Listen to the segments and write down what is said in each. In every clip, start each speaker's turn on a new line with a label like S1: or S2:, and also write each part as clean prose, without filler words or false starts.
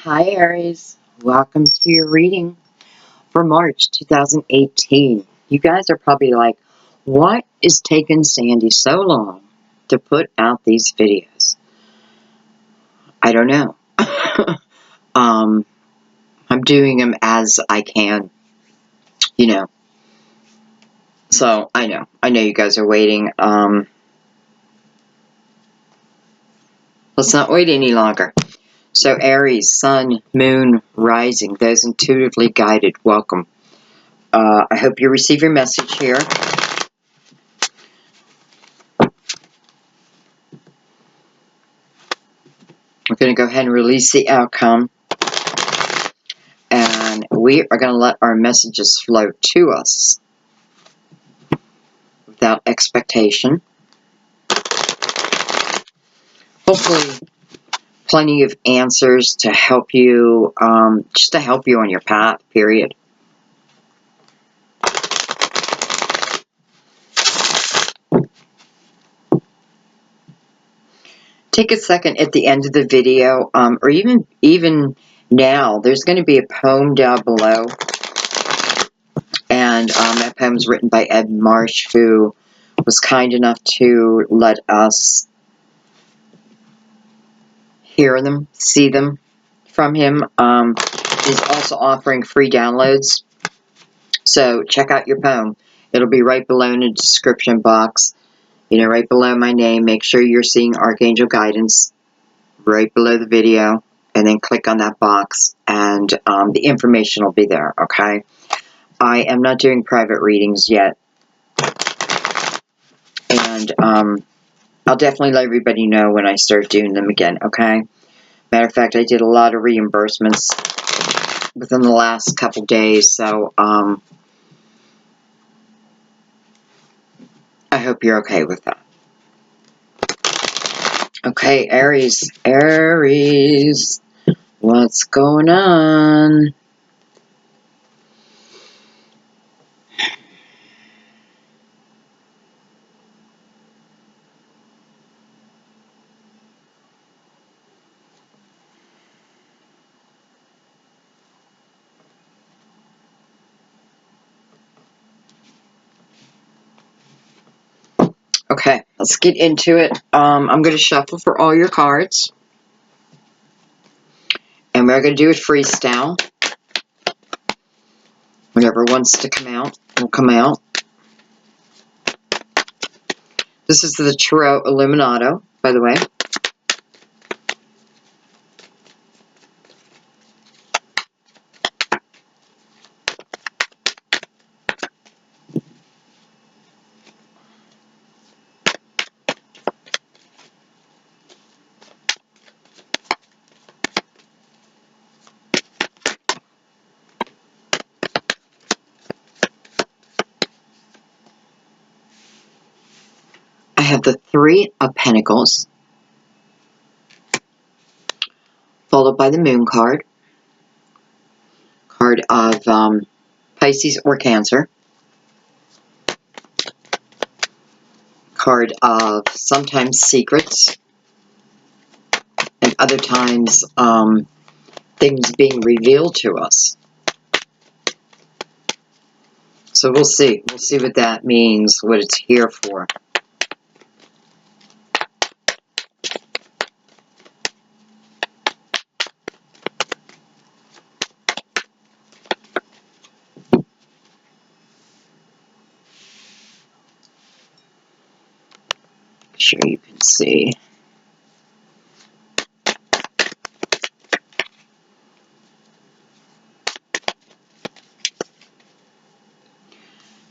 S1: Hi Aries, welcome to your reading for March 2018. You guys are probably like, what is taking Sandy so long to put out these videos? I don't know. I'm doing them as I can, you know. So I know you guys are waiting. Let's not wait any longer. So Aries, Sun, Moon, Rising, those intuitively guided, welcome. I hope you receive your message here. We're going to go ahead and release the outcome. And we are going to let our messages flow to us without expectation. Hopefully, plenty of answers to help you, just to help you on your path, period. Take a second at the end of the video, or even now, there's going to be a poem down below. And that poem is written by Ed Marsh, who was kind enough to let us hear them, see them from him. He's also offering free downloads. So check out your poem. It'll be right below in the description box. You know, right below my name. Make sure you're seeing Archangel Guidance right below the video. And then click on that box. And the information will be there, okay? I am not doing private readings yet. And I'll definitely let everybody know when I start doing them again, okay? Matter of fact, I did a lot of reimbursements within the last couple days, so I hope you're okay with that. Okay, Aries, what's going on? Okay, let's get into it. I'm going to shuffle for all your cards. And we're going to do it freestyle. Whatever wants to come out will come out. This is the Tarot Illuminato, by the way. I have the Three of Pentacles, followed by the Moon card of Pisces or Cancer, card of sometimes secrets, and other times things being revealed to us. So we'll see. We'll see what that means, what it's here for. Sure you can see.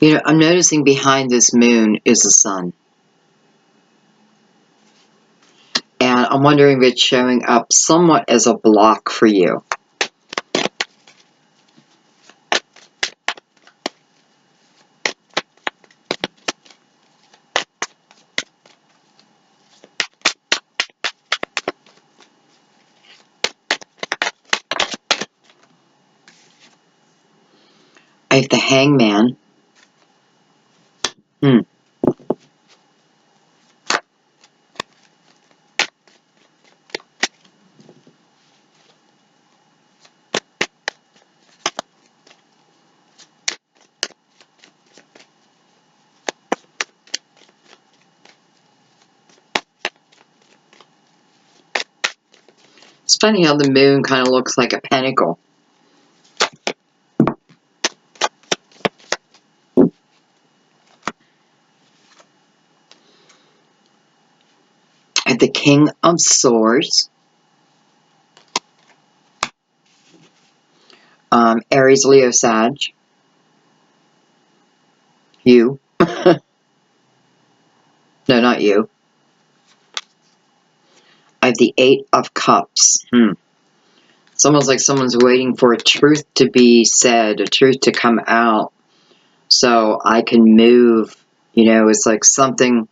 S1: You know, I'm noticing behind this moon is the sun. And I'm wondering if it's showing up somewhat as a block for you. I have the Hangman. It's funny how the moon kind of looks like a pentacle. At the King of Swords. Aries, Leo, Sag. You. No, not you. I have the Eight of Cups. It's almost like someone's waiting for a truth to be said, a truth to come out, so I can move. You know, it's like something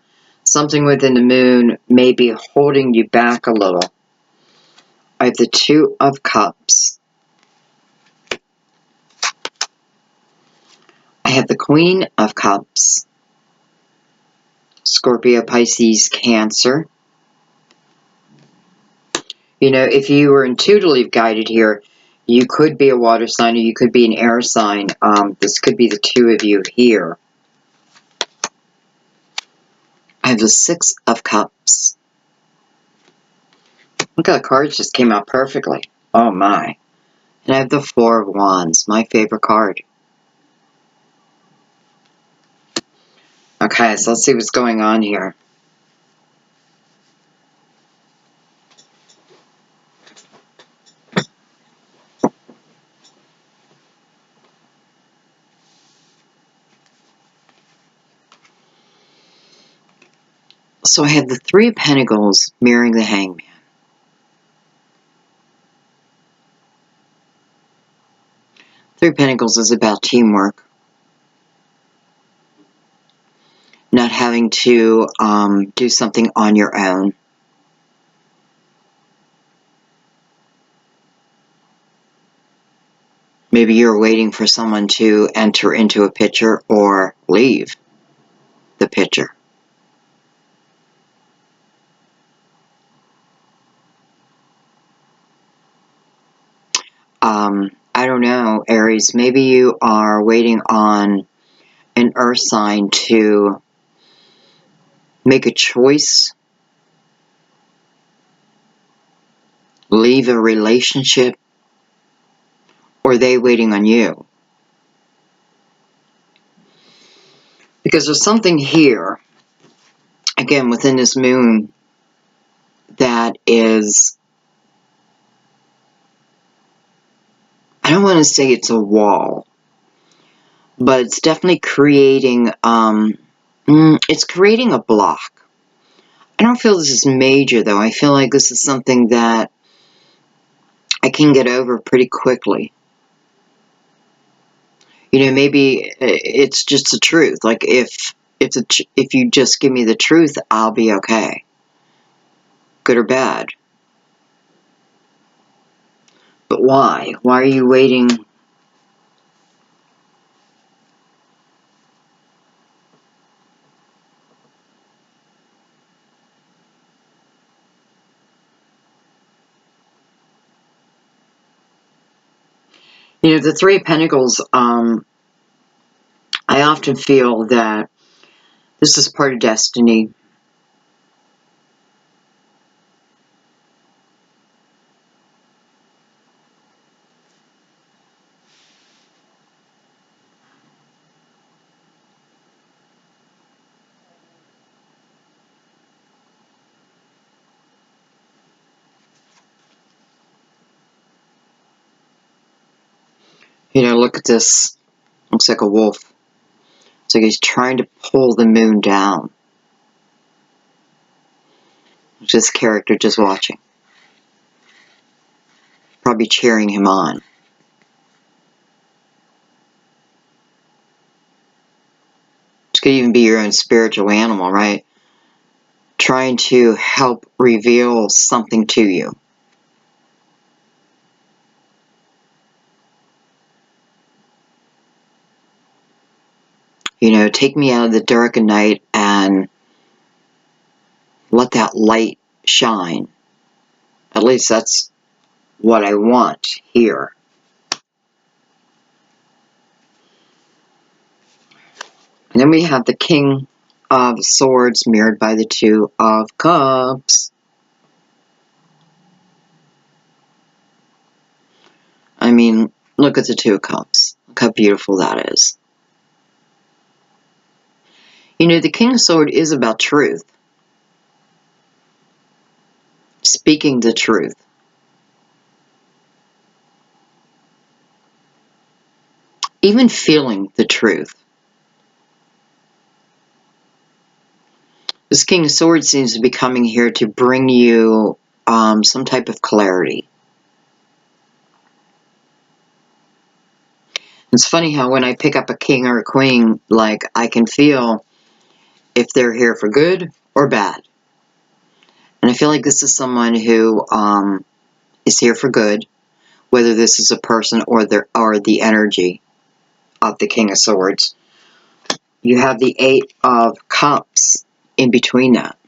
S1: within the moon may be holding you back a little. I have the Two of Cups. I have the Queen of Cups. Scorpio, Pisces, Cancer. You know, if you were intuitively guided here, you could be a water sign or you could be an air sign. This could be the two of you here. I have the Six of Cups. Look how the cards just came out perfectly. Oh my. And I have the Four of Wands, my favorite card. Okay, so let's see what's going on here. So I have the Three of Pentacles mirroring the Hangman. Three of Pentacles is about teamwork. Not having to do something on your own. Maybe you're waiting for someone to enter into a picture or leave the picture. I don't know, Aries. Maybe you are waiting on an earth sign to make a choice, leave a relationship, or are they waiting on you? Because there's something here, again, within this moon that is, I don't want to say it's a wall, but it's definitely creating, it's creating a block. I don't feel this is major, though. I feel like this is something that I can get over pretty quickly. You know, maybe it's just the truth. Like, if you just give me the truth, I'll be okay. Good or bad. But why? Why are you waiting? You know, the Three of Pentacles, I often feel that this is part of destiny. You know, look at this. Looks like a wolf. It's like he's trying to pull the moon down. This character just watching. Probably cheering him on. This could even be your own spiritual animal, right? Trying to help reveal something to you. You know, take me out of the dark of night and let that light shine. At least that's what I want here. And then we have the King of Swords mirrored by the Two of Cups. I mean, look at the Two of Cups. Look how beautiful that is. You know, the King of Swords is about truth. Speaking the truth. Even feeling the truth. This King of Swords seems to be coming here to bring you some type of clarity. It's funny how when I pick up a king or a queen, like, I can feel if they're here for good or bad. And I feel like this is someone who is here for good, whether this is a person or the energy of the King of Swords. You have the Eight of Cups in between that.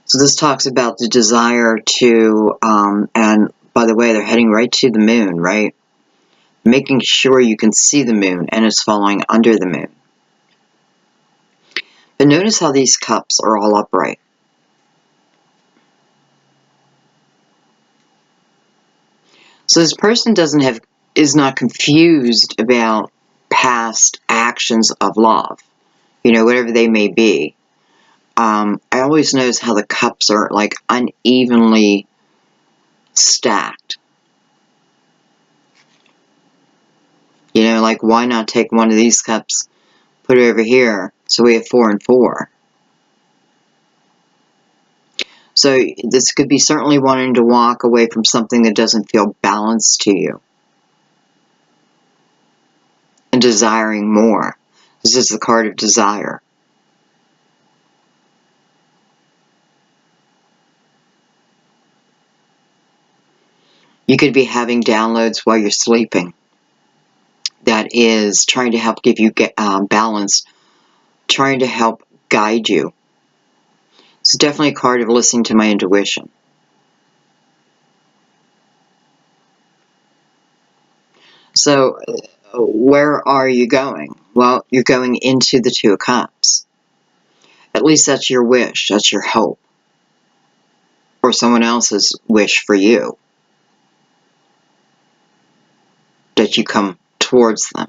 S1: So this talks about the desire to, and by the way, they're heading right to the moon, right? Making sure you can see the moon and it's following under the moon. But notice how these cups are all upright. So this person is not confused about past actions of love, you know, whatever they may be. I always notice how the cups are like unevenly stacked. You know, like, why not take one of these cups, put it over here, so we have 4 and 4. So this could be certainly wanting to walk away from something that doesn't feel balanced to you. And desiring more. This is the card of desire. You could be having downloads while you're sleeping. That is trying to help give you balance. Trying to help guide you. It's definitely a card of listening to my intuition. So, where are you going? Well, you're going into the Two of Cups. At least that's your wish. That's your hope. Or someone else's wish for you. That you come towards them.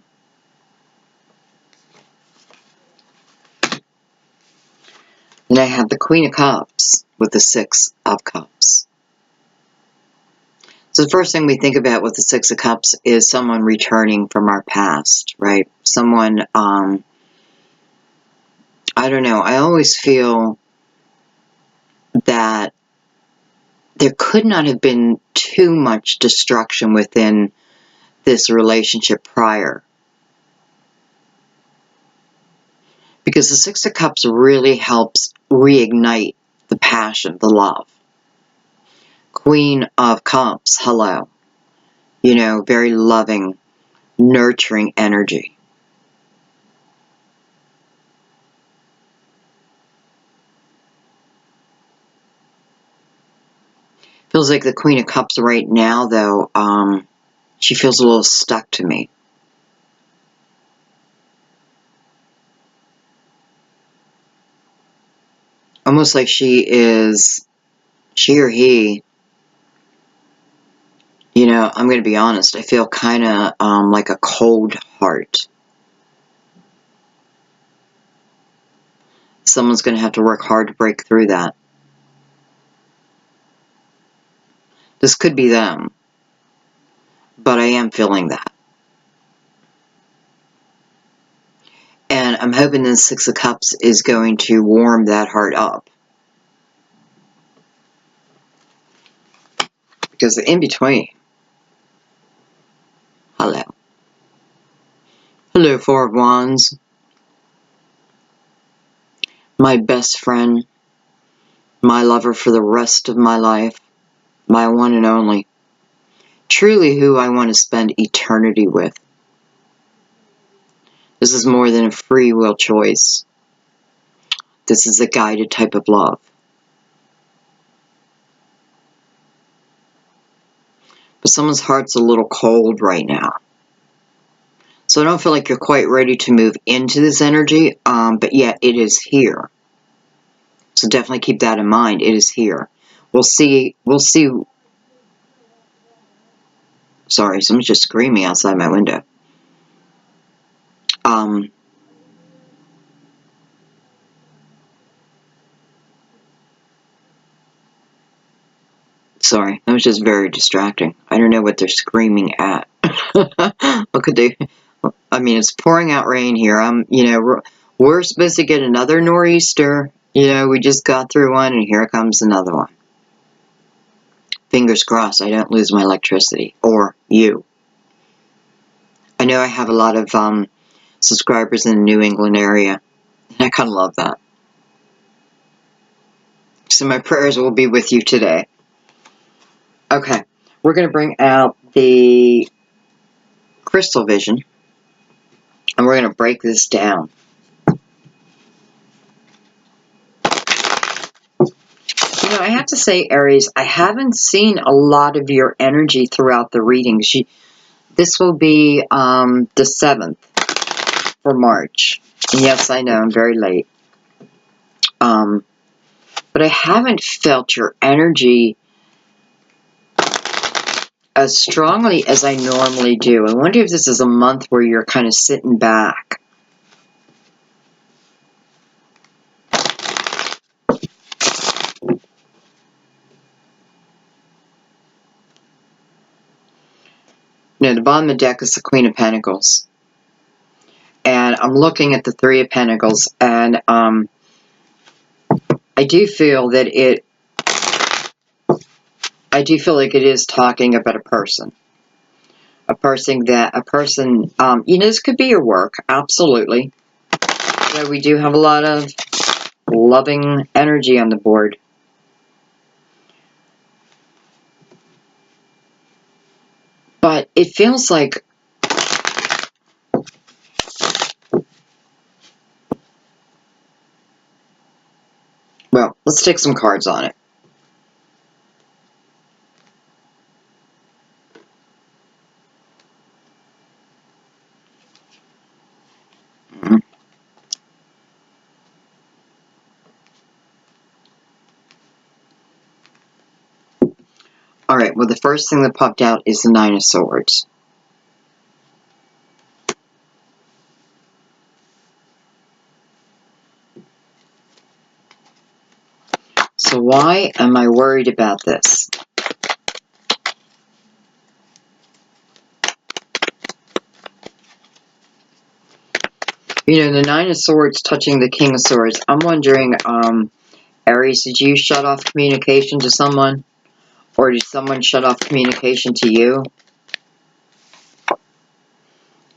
S1: And I have the Queen of Cups with the Six of Cups. So the first thing we think about with the Six of Cups is someone returning from our past, right? Someone, I don't know, I always feel that there could not have been too much destruction within this relationship prior. Because the Six of Cups really helps reignite the passion, the love. Queen of Cups, hello. You know, very loving, nurturing energy. Feels like the Queen of Cups right now, though, she feels a little stuck to me. Almost like she or he, you know, I'm going to be honest, I feel kind of like a cold heart. Someone's going to have to work hard to break through that. This could be them, but I am feeling that. And I'm hoping the Six of Cups is going to warm that heart up. Because the in-between. Hello. Hello, Four of Wands. My best friend. My lover for the rest of my life. My one and only. Truly who I want to spend eternity with. This is more than a free will choice. This is a guided type of love. But someone's heart's a little cold right now. So I don't feel like you're quite ready to move into this energy, but yet it is here. So definitely keep that in mind. It is here. We'll see Sorry, someone's just screaming outside my window. Sorry, that was just very distracting. I don't know what they're screaming at. What could they? I mean, it's pouring out rain here. We're supposed to get another nor'easter. We just got through one, and here comes another one. Fingers crossed I don't lose my electricity. Or you. I know I have a lot of subscribers in the New England area. And I kind of love that. So my prayers will be with you today. Okay. We're going to bring out the crystal vision. And we're going to break this down. I have to say, Aries, I haven't seen a lot of your energy throughout the readings. This will be the 7th for March. And yes, I know, I'm very late. But I haven't felt your energy as strongly as I normally do. I wonder if this is a month where you're kind of sitting back. The bottom of the deck is the Queen of Pentacles. And I'm looking at the Three of Pentacles, and I do feel like it is talking about a person. This could be your work, absolutely. So we do have a lot of loving energy on the board. But it feels like, well, let's take some cards on it. Alright, well, the first thing that popped out is the Nine of Swords. So why am I worried about this? The Nine of Swords touching the King of Swords. I'm wondering, Aries, did you shut off communication to someone? Or did someone shut off communication to you?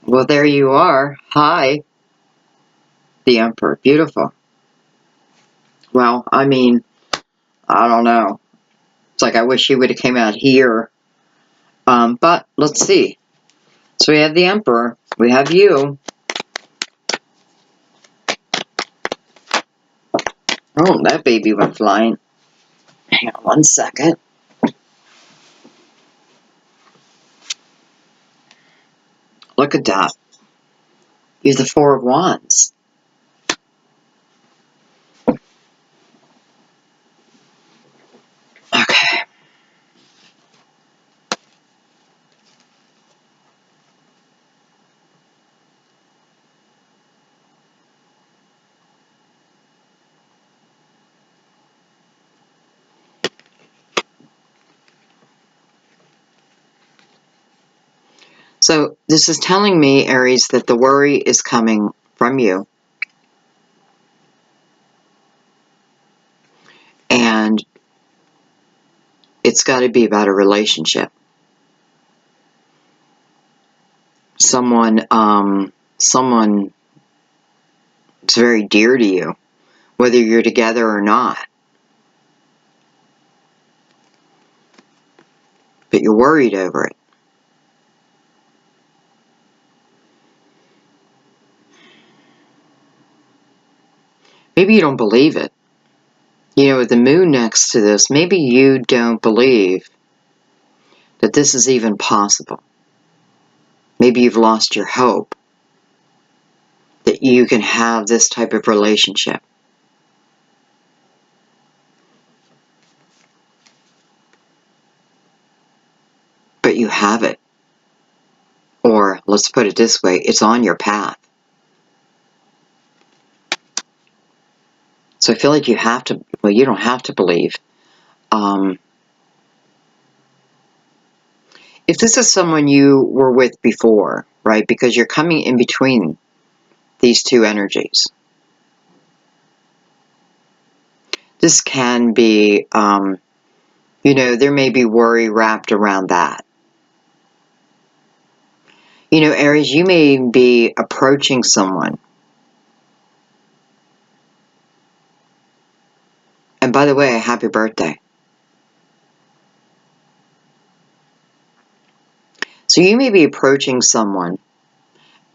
S1: Well, there you are. Hi. The Emperor. Beautiful. Well, I mean, I don't know. It's like I wish he would have came out here. But let's see. So we have the Emperor. We have you. Oh, that baby went flying. Hang on one second. Look at that. You're the Four of Wands. Okay. So this is telling me, Aries, that the worry is coming from you. And it's got to be about a relationship. Someone it's very dear to you, whether you're together or not. But you're worried over it. Maybe you don't believe it. With the moon next to this, maybe you don't believe that this is even possible. Maybe you've lost your hope that you can have this type of relationship. But you have it. let's put it this way, it's on your path. So I feel like you have to, well, you don't have to believe. If this is someone you were with before, right, because you're coming in between these two energies, this can be, you know, there may be worry wrapped around that. You know, Aries, you may be approaching someone. And by the way, happy birthday. So you may be approaching someone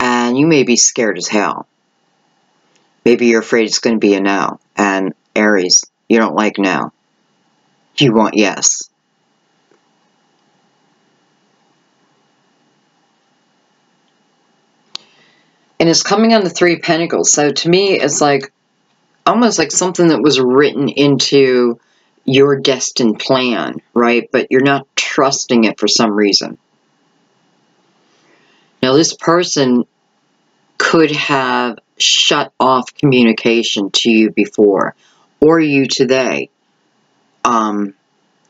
S1: and you may be scared as hell. Maybe you're afraid it's going to be a no. And Aries, you don't like no. You want yes. And it's coming on the Three of Pentacles. So to me, it's like almost like something that was written into your destined plan, right? But you're not trusting it for some reason. Now, this person could have shut off communication to you before, or you today. And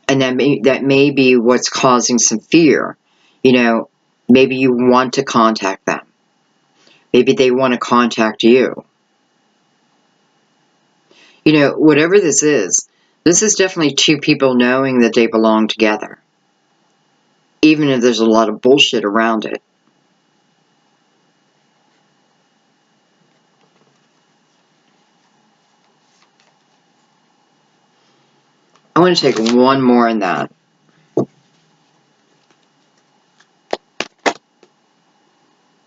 S1: that may be what's causing some fear. You know, maybe you want to contact them. Maybe they want to contact you. You know, whatever this is definitely two people knowing that they belong together. Even if there's a lot of bullshit around it. I want to take one more in that.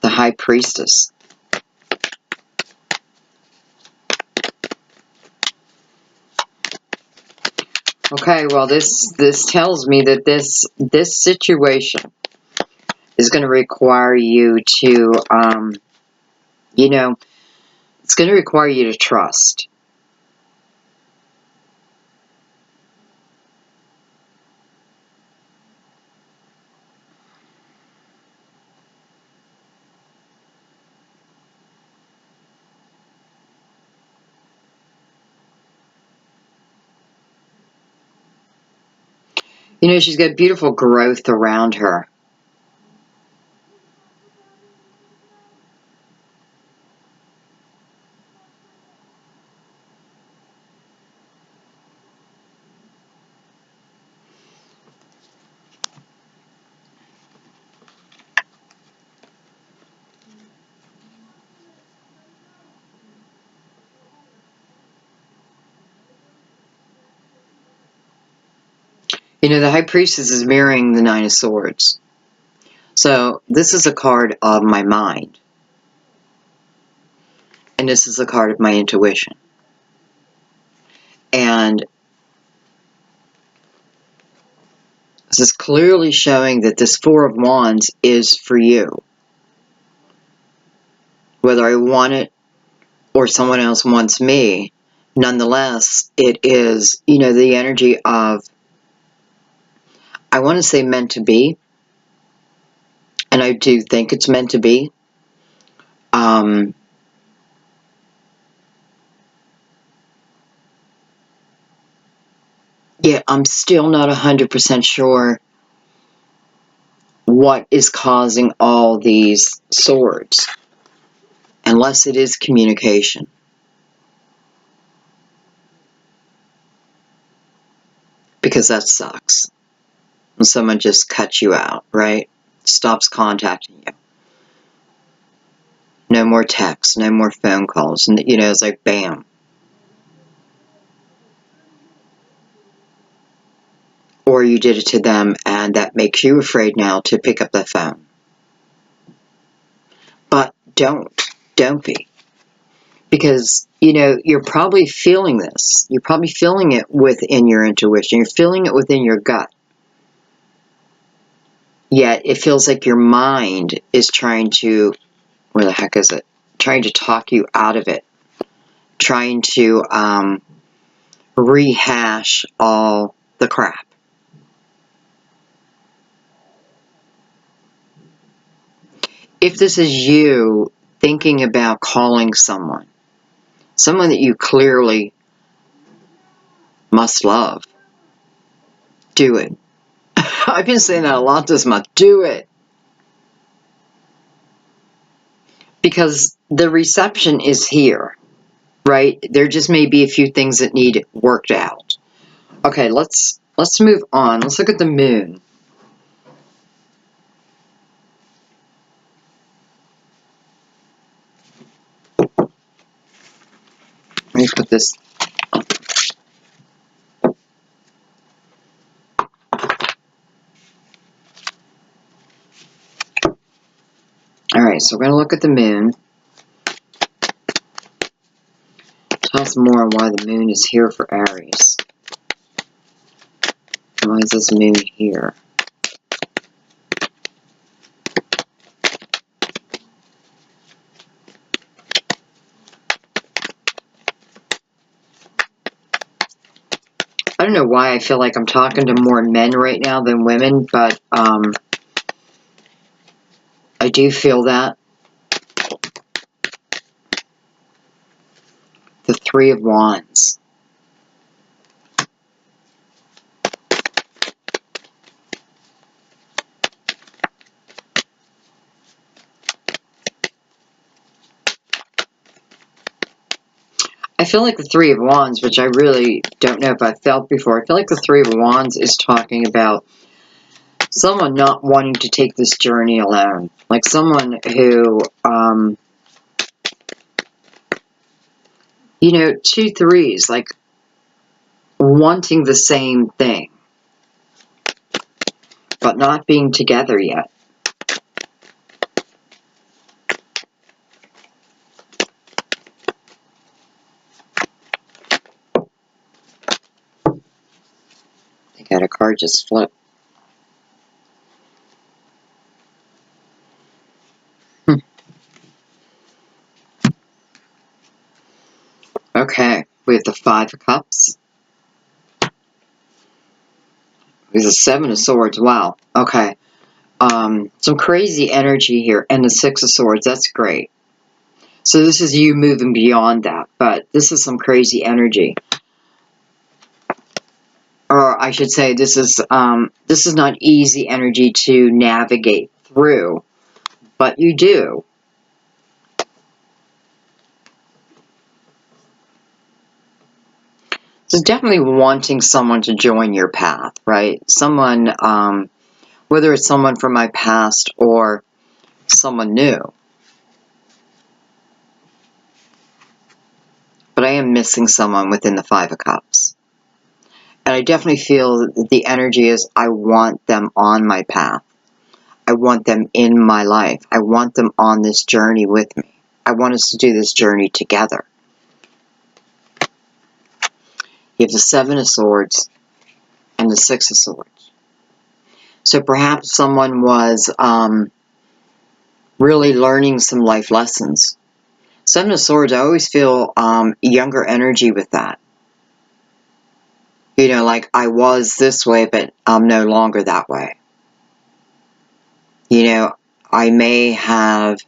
S1: The High Priestess. Okay, well, this tells me that this situation is going to require you to, you know, it's going to require you to trust. You know, she's got beautiful growth around her. You know, the High Priestess is mirroring the Nine of Swords. So this is a card of my mind. And this is a card of my intuition. And this is clearly showing that this Four of Wands is for you. Whether I want it or someone else wants me, nonetheless, it is, you know, the energy of, I want to say meant to be. And I do think it's meant to be. Yeah, I'm still not 100% sure what is causing all these swords. Unless it is communication. Because that sucks. When someone just cuts you out, right? Stops contacting you. No more texts, no more phone calls. And, you know, it's like, bam. Or you did it to them and that makes you afraid now to pick up the phone. But don't be. Because, you know, you're probably feeling this. You're probably feeling it within your intuition. You're feeling it within your gut. Yet it feels like your mind is trying to, where the heck is it? Trying to talk you out of it. Trying to rehash all the crap. if this is you thinking about calling someone that you clearly must love, do it. I've been saying that a lot this month. Do it. Because the reception is here, right? There just may be a few things that need worked out. Okay, let's move on. Let's look at the moon. Let me put this on. Alright, so we're going to look at the moon. Tell us more on why the moon is here for Aries. Why is this moon here? I don't know why I feel like I'm talking to more men right now than women, but I do feel that. The Three of Wands. I feel like the Three of Wands, which I really don't know if I've felt before, I feel like the Three of Wands is talking about someone not wanting to take this journey alone. Like someone who, you know, 2 threes, like wanting the same thing, but not being together yet. I got a card just flip. Okay, we have the Five of Cups. There's a Seven of Swords. Wow. Okay. Some crazy energy here. And the Six of Swords. That's great. So this is you moving beyond that. But this is some crazy energy. Or I should say this is not easy energy to navigate through. But you do. So definitely wanting someone to join your path, right? Someone, whether it's someone from my past or someone new. But I am missing someone within the Five of Cups. And I definitely feel that the energy is I want them on my path. I want them in my life. I want them on this journey with me. I want us to do this journey together. You have the Seven of Swords and the Six of Swords. So perhaps someone was really learning some life lessons. Seven of Swords, I always feel younger energy with that. You know, like I was this way, but I'm no longer that way. You know, I may have,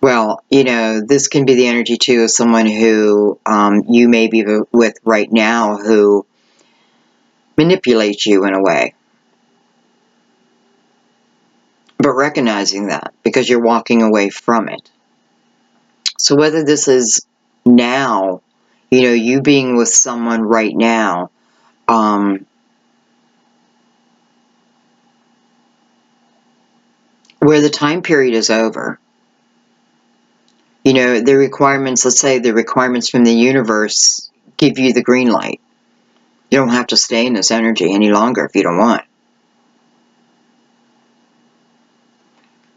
S1: well, you know, this can be the energy too of someone who you may be with right now who manipulates you in a way. But recognizing that because you're walking away from it. So whether this is now, you know, you being with someone right now, where the time period is over, you know, the requirements, let's say the requirements from the universe give you the green light. You don't have to stay in this energy any longer if you don't want.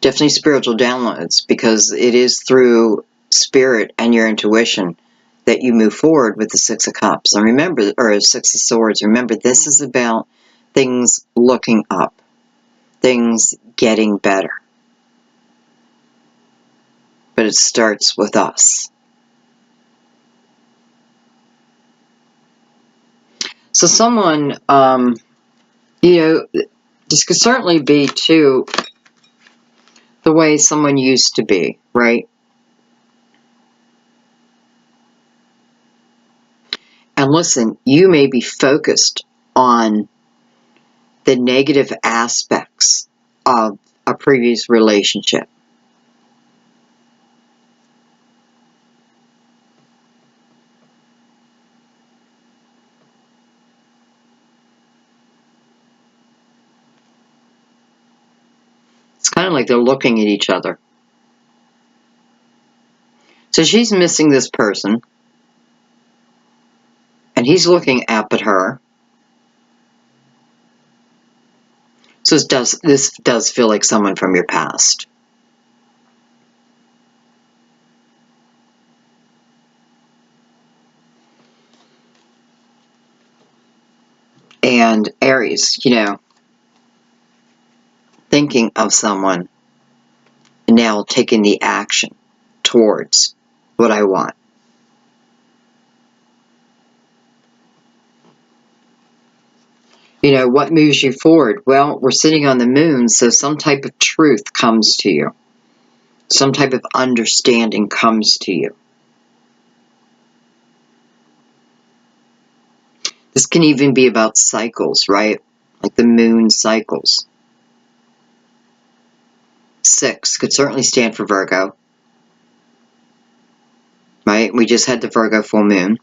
S1: Definitely spiritual downloads, because it is through spirit and your intuition that you move forward with the Six of Cups. And remember, or Six of Swords, remember this is about things looking up, things getting better. But it starts with us. So someone, you know, This could certainly be, too, the way someone used to be, right? And listen, you may be focused on the negative aspects of a previous relationship. It's kind of like they're looking at each other. So she's missing this person, and he's looking up at her. So this does feel like someone from your past. And Aries, you know, thinking of someone and now taking the action towards what I want. You know, what moves you forward? Well, we're sitting on the moon, so some type of truth comes to you. Some type of understanding comes to you. This can even be about cycles, right? Like the moon cycles. 6 could certainly stand for Virgo, right? We just had the Virgo full moon.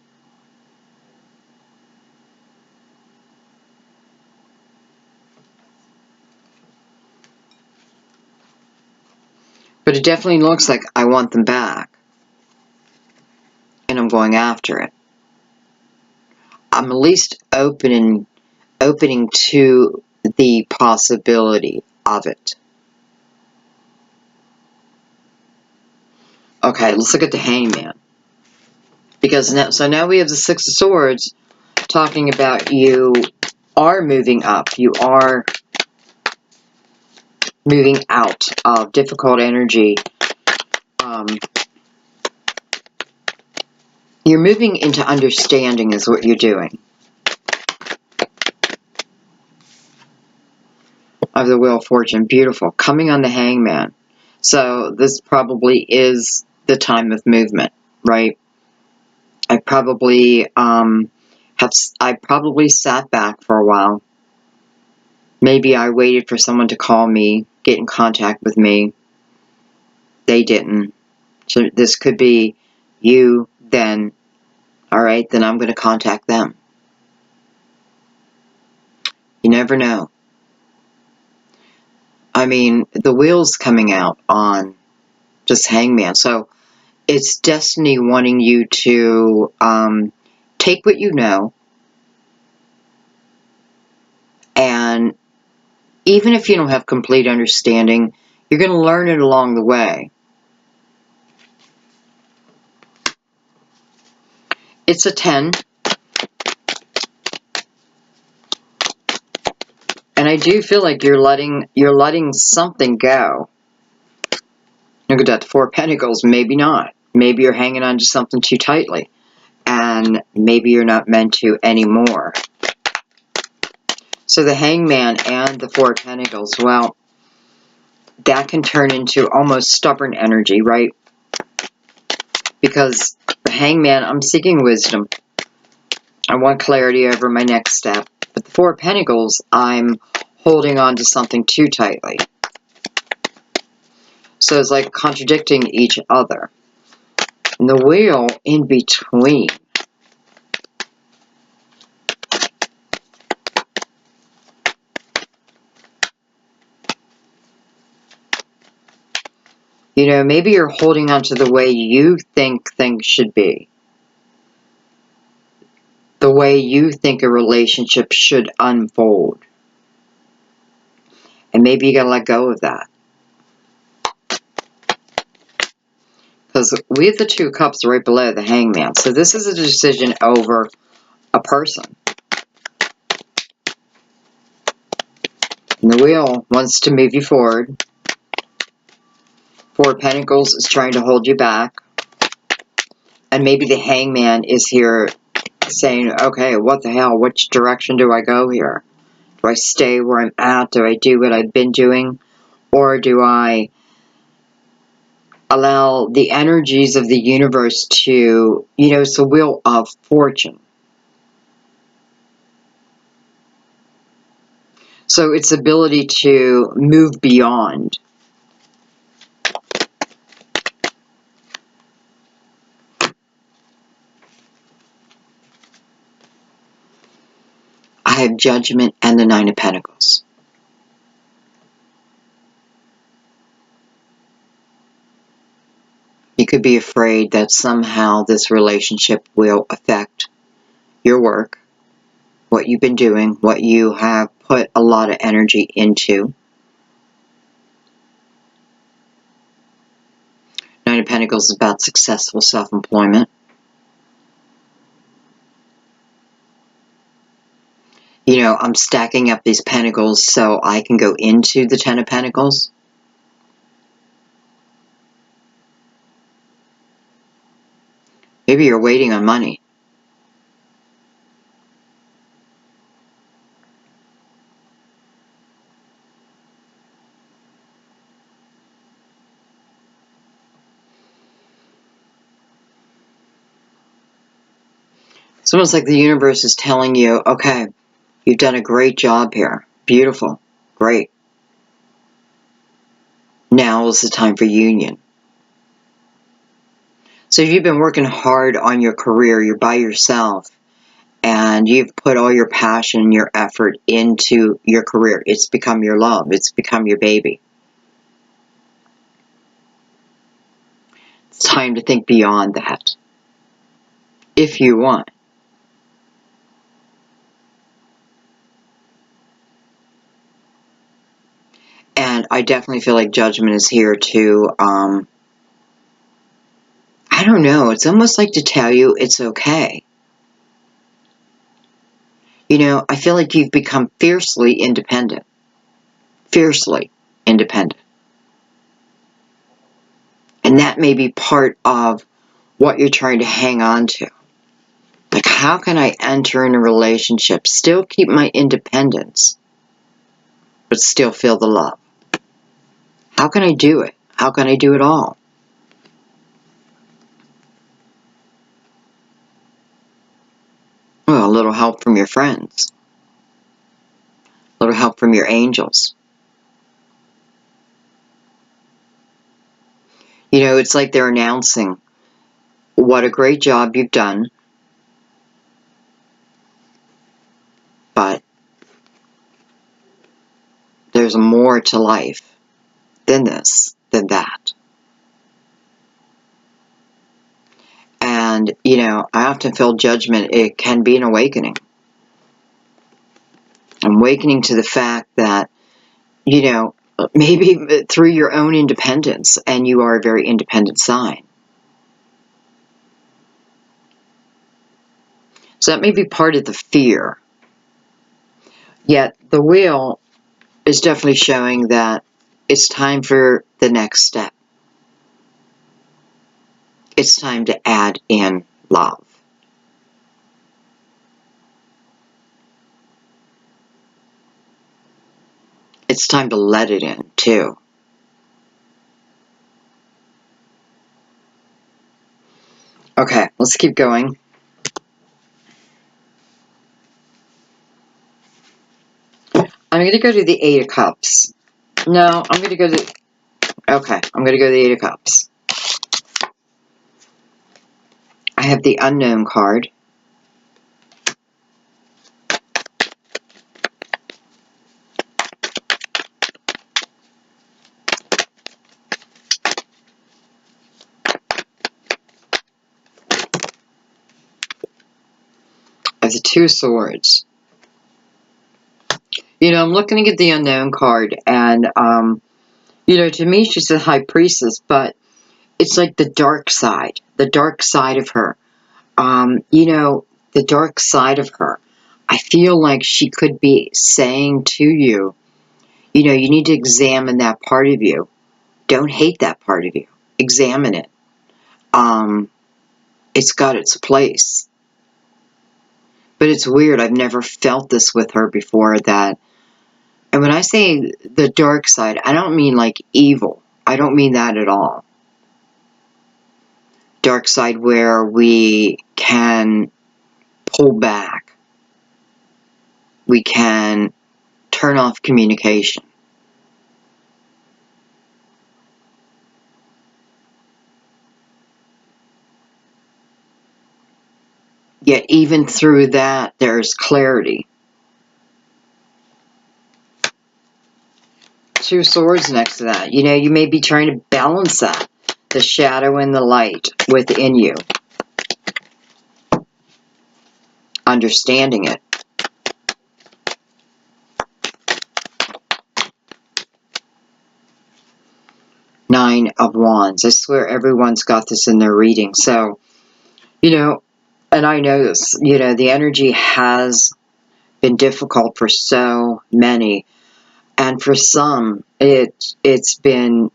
S1: But it definitely looks like I want them back. And I'm going after it. I'm at least opening to the possibility of it. Okay, let's look at the Hangman. Because now we have the 6 of Swords talking about you are moving up. You are moving out of difficult energy. You're moving into understanding is what you're doing. Of the Wheel of Fortune. Beautiful. Coming on the Hangman. So this probably is the time of movement, right? I probably sat back for a while. Maybe I waited for someone to call me, get in contact with me. They didn't. So this could be you then. All right, then I'm going to contact them. You never know. I mean, the wheel's coming out on this Hangman. So it's destiny wanting you to take what you know, and even if you don't have complete understanding, you're going to learn it along the way. It's a 10. And I do feel like you're letting something go. Look at that, the 4 of Pentacles. Maybe not. Maybe you're hanging on to something too tightly. And maybe you're not meant to anymore. So the Hangman and the 4 of Pentacles, well, that can turn into almost stubborn energy, right? Because the Hangman, I'm seeking wisdom. I want clarity over my next step. But the 4 of Pentacles, I'm holding on to something too tightly. So it's like contradicting each other. And the Wheel in between. You know, maybe you're holding on to the way you think things should be. The way you think a relationship should unfold. And maybe you gotta let go of that. Because we have the 2 of Cups right below the Hangman. So this is a decision over a person. And the Wheel wants to move you forward. 4 of Pentacles is trying to hold you back. And maybe the Hangman is here saying, okay, what the hell? Which direction do I go here? Do I stay where I'm at? Do I do what I've been doing? Or do I allow the energies of the universe to, it's the wheel of fortune. So its ability to move beyond. I have Judgment and the Nine of Pentacles. You could be afraid that somehow this relationship will affect your work, what you've been doing, what you have put a lot of energy into. Nine of Pentacles is about successful self-employment. I'm stacking up these pentacles so I can go into the Ten of Pentacles. Maybe you're waiting on money. It's almost like the universe is telling you, okay, you've done a great job here. Beautiful. Great. Now is the time for union. So if you've been working hard on your career, you're by yourself, and you've put all your passion and your effort into your career. It's become your love. It's become your baby. It's time to think beyond that. If you want. And I definitely feel like Judgment is here to, I don't know, it's almost like to tell you it's okay. I feel like you've become fiercely independent. Fiercely independent. And that may be part of what you're trying to hang on to. Like, how can I enter in a relationship, still keep my independence, but still feel the love? How can I do it? How can I do it all? Well, a little help from your friends. A little help from your angels. It's like they're announcing what a great job you've done, but there's more to life than this, than that. And, I often feel Judgment, it can be an awakening. An awakening to the fact that, maybe through your own independence, and you are a very independent sign. So that may be part of the fear. Yet the wheel is definitely showing that it's time for the next step. It's time to add in love. It's time to let it in, too. Okay, let's keep going. I'm going to go to the Eight of Cups. No, I'm going to go to... Okay, I'm going to go to the Eight of Cups. I have the Unknown card. I have the Two of Swords. I'm looking at the Unknown card, and, to me, she's the High Priestess, but it's like the dark side of her. The dark side of her. I feel like she could be saying to you, you need to examine that part of you. Don't hate that part of you. Examine it. It's got its place. But it's weird. I've never felt this with her before, that And when I say the dark side, I don't mean like evil. I don't mean that at all. Dark side where we can pull back. We can turn off communication. Yet even through that, there's clarity. Two of Swords next to that. You know, you may be trying to balance that. The shadow and the light within you. Understanding it. Nine of Wands. I swear everyone's got this in their reading. So, you know, and I know this, you know, the energy has been difficult for so many. And for some, it's been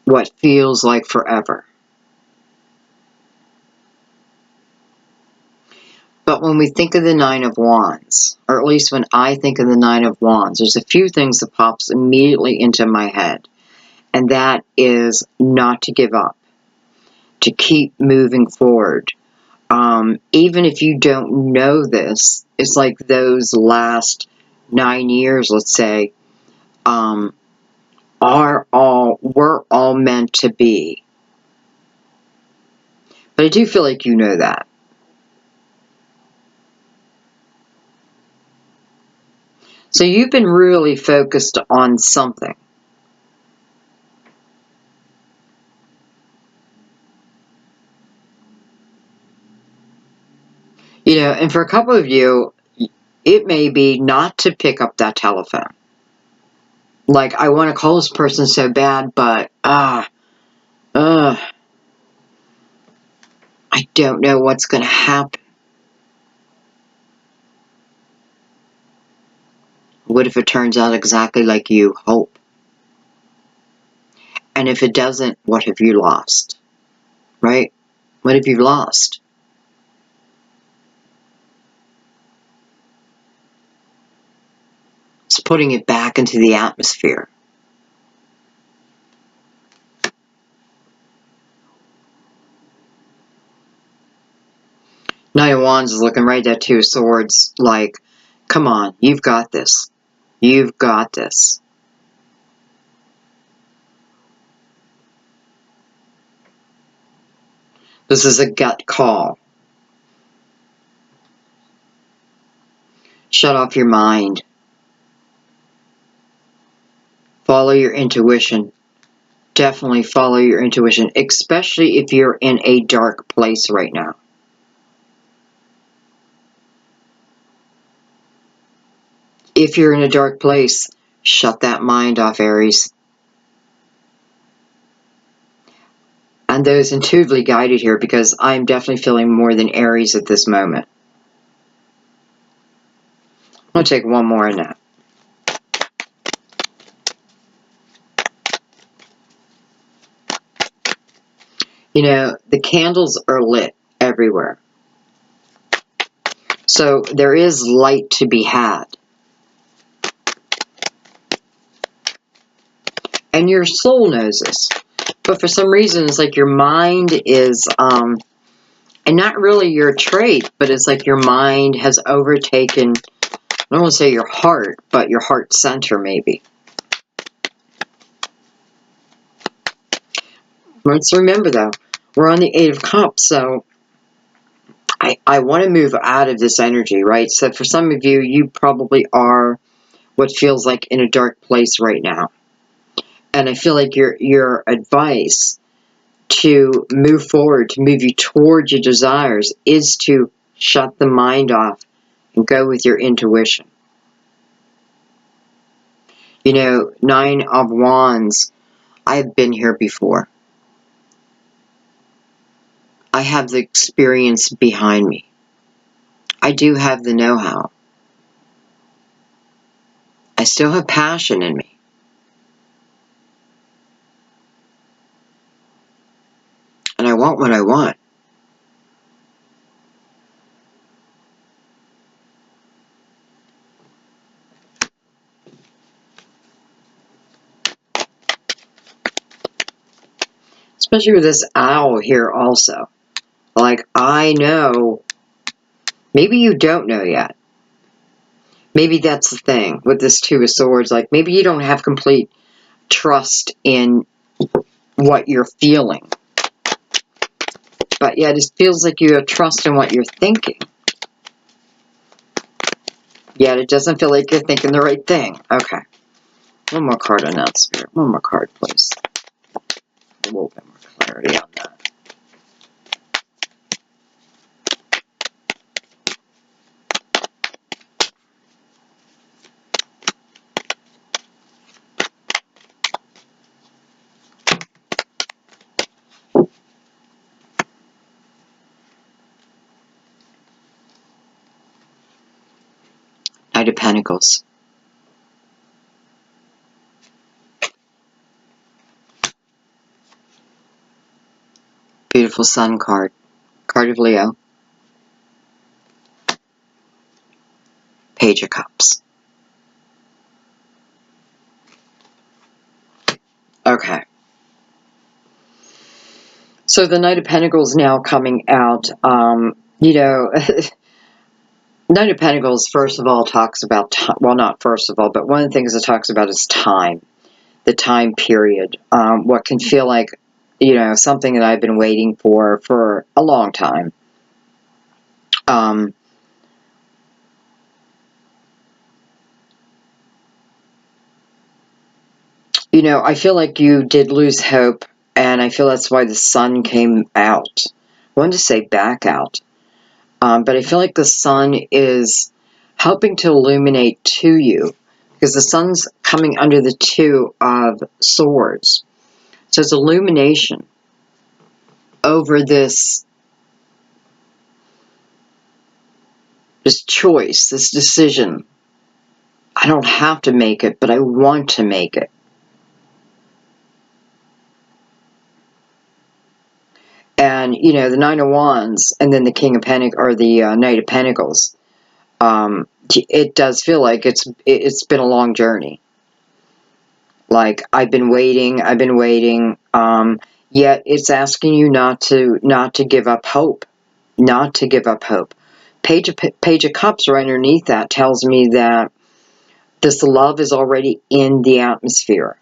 S1: what feels like forever. But when we think of the Nine of Wands, or at least when I think of the Nine of Wands, there's a few things that pops immediately into my head. And that is not to give up, to keep moving forward. Even if you don't know this, it's like those last 9 years, let's say, we're all meant to be. But I do feel like you know that. So you've been really focused on something. You know, and for a couple of you, it may be not to pick up that telephone. Like, I want to call this person so bad, but, I don't know what's going to happen. What if it turns out exactly like you hope? And if it doesn't, what have you lost? Right? What have you lost? It's putting it back into the atmosphere. Nine of Wands is looking right at Two of Swords like, come on, you've got this. You've got this. This is a gut call. Shut off your mind. Follow your intuition. Definitely follow your intuition, especially if you're in a dark place right now. If you're in a dark place, shut that mind off, Aries. And those intuitively guided here, because I'm definitely feeling more than Aries at this moment. I'm going to take one more in that. You know, the candles are lit everywhere. So there is light to be had. And your soul knows this. But for some reason, it's like your mind is, and not really your trait, but it's like your mind has overtaken, I don't want to say your heart, but your heart center maybe. Let's remember though, we're on the Eight of Cups, so I want to move out of this energy, right? So for some of you, you probably are what feels like in a dark place right now. And I feel like your advice to move forward, to move you towards your desires, is to shut the mind off and go with your intuition. You know, Nine of Wands, I've been here before. I have the experience behind me. I do have the know-how. I still have passion in me. And I want what I want. Especially with this owl here also. Like, I know, maybe you don't know yet. Maybe that's the thing with this Two of Swords. Like, maybe you don't have complete trust in what you're feeling. But yet it feels like you have trust in what you're thinking. Yet it doesn't feel like you're thinking the right thing. Okay. One more card on that, Spirit. One more card, please. A little bit more clarity on that. Knight of Pentacles. Beautiful Sun card. Card of Leo. Page of Cups. Okay. So the Knight of Pentacles now coming out. You know, Knight of Pentacles, first of all, talks about, well, not first of all, but one of the things it talks about is time. The time period. What can feel like, you know, something that I've been waiting for a long time. You know, I feel like you did lose hope, and I feel that's why the sun came out. I wanted to say back out. But I feel like the sun is helping to illuminate to you, because the sun's coming under the Two of Swords. So it's illumination over this choice, this decision. I don't have to make it, but I want to make it. And, you know, the Nine of Wands and then the King of Pentacles, or the Knight of Pentacles, it does feel like it's been a long journey. Like, I've been waiting, yet it's asking you not to give up hope. Not to give up hope. Page of Cups right underneath that tells me that this love is already in the atmosphere.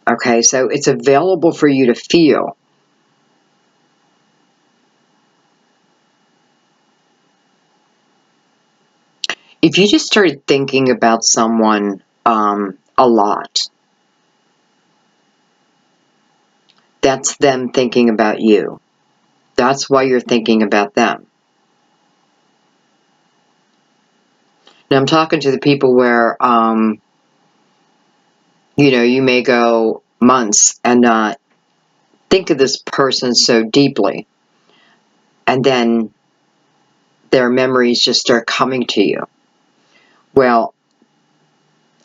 S1: Okay, so it's available for you to feel. If you just started thinking about someone a lot, that's them thinking about you. That's why you're thinking about them. Now, I'm talking to the people where, you know, you may go months and not think of this person so deeply, and then their memories just start coming to you. Well,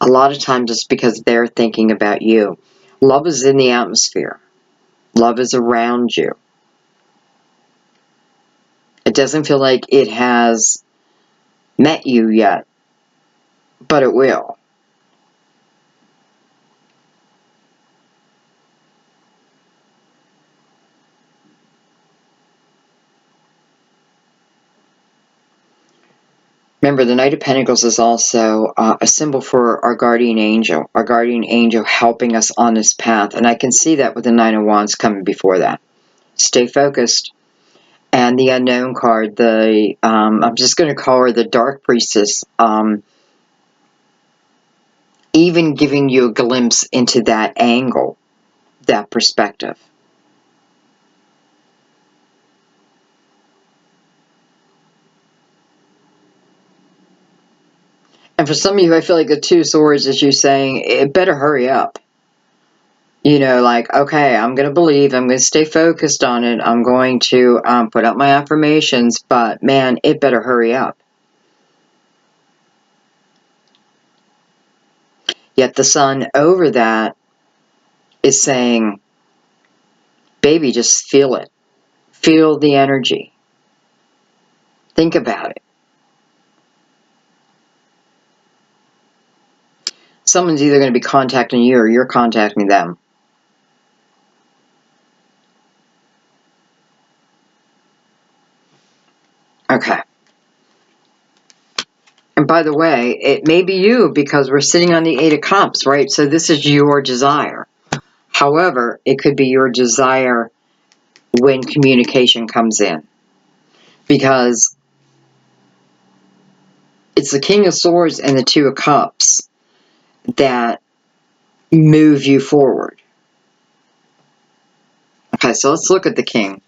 S1: a lot of times it's because they're thinking about you. Love is in the atmosphere. Love is around you. It doesn't feel like it has met you yet, but it will. Remember, the Knight of Pentacles is also a symbol for our guardian angel helping us on this path. And I can see that with the Nine of Wands coming before that. Stay focused. And the Unknown card, I'm just going to call her the Dark Priestess, even giving you a glimpse into that angle, that perspective. And for some of you, I feel like the Two of Swords is you saying, it better hurry up. You know, like, okay, I'm going to believe, I'm going to stay focused on it, I'm going to put out my affirmations, but man, it better hurry up. Yet the sun over that is saying, baby, just feel it. Feel the energy. Think about it. Someone's either going to be contacting you or you're contacting them. And by the way, it may be you because we're sitting on the Eight of Cups, right? So this is your desire. However, it could be your desire when communication comes in. Because it's the King of Swords and the Two of Cups that move you forward. Okay, so let's look at the King.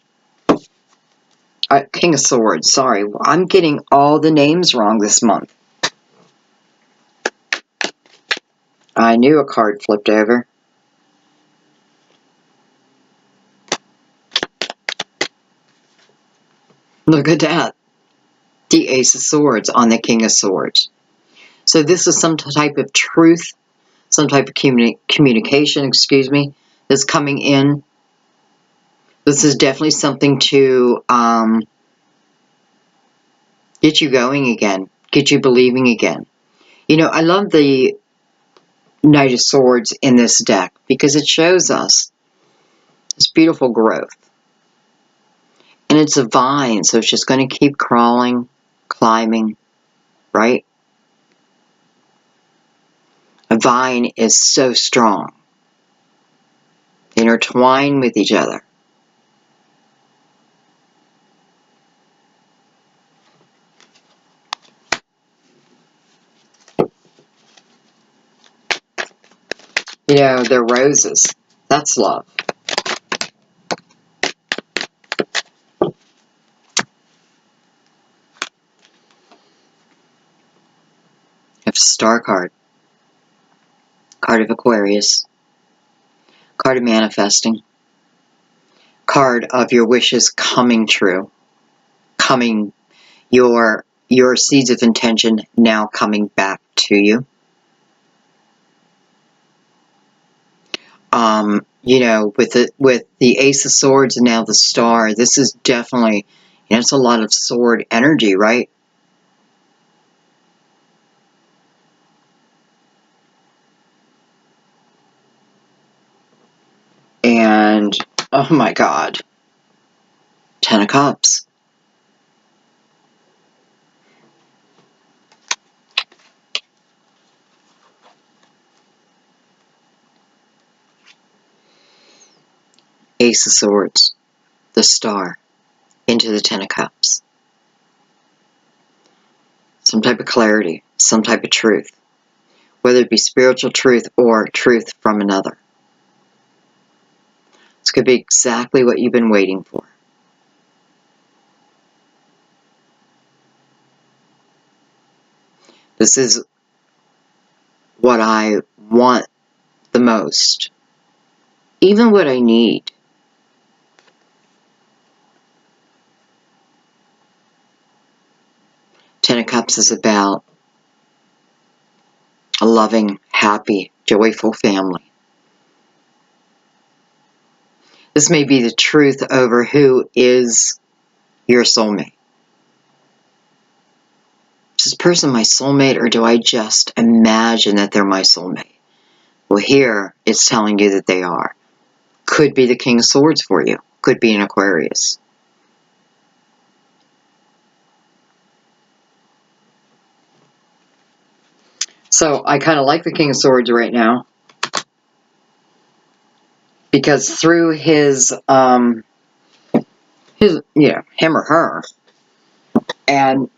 S1: King of Swords, sorry. I'm getting all the names wrong this month. I knew a card flipped over. Look at that. The Ace of Swords on the King of Swords. So this is some type of truth, some type of communication, that's coming in. This is definitely something to get you going again, get you believing again. You know, I love the Knight of Swords in this deck because it shows us this beautiful growth. And it's a vine, so it's just going to keep crawling, climbing, right? A vine is so strong. They intertwine with each other. You know, they're roses. That's love. Have a star card. Card of Aquarius. Card of manifesting. Card of your wishes coming true. Coming, your seeds of intention now coming back to you. You know, with the Ace of Swords and now the Star, this is definitely, you know, it's a lot of sword energy, right? And, oh my God, Ten of Cups. Ace of Swords, the Star, into the Ten of Cups. Some type of clarity, some type of truth, whether it be spiritual truth or truth from another. This could be exactly what you've been waiting for. This is what I want the most. Even what I need. Ten of Cups is about a loving, happy, joyful family. This may be the truth over who is your soulmate. Is this person my soulmate, or do I just imagine that they're my soulmate? Well, here it's telling you that they are. Could be the King of Swords for you. Could be an Aquarius. So I kind of like the King of Swords right now. Because through his him or her, and,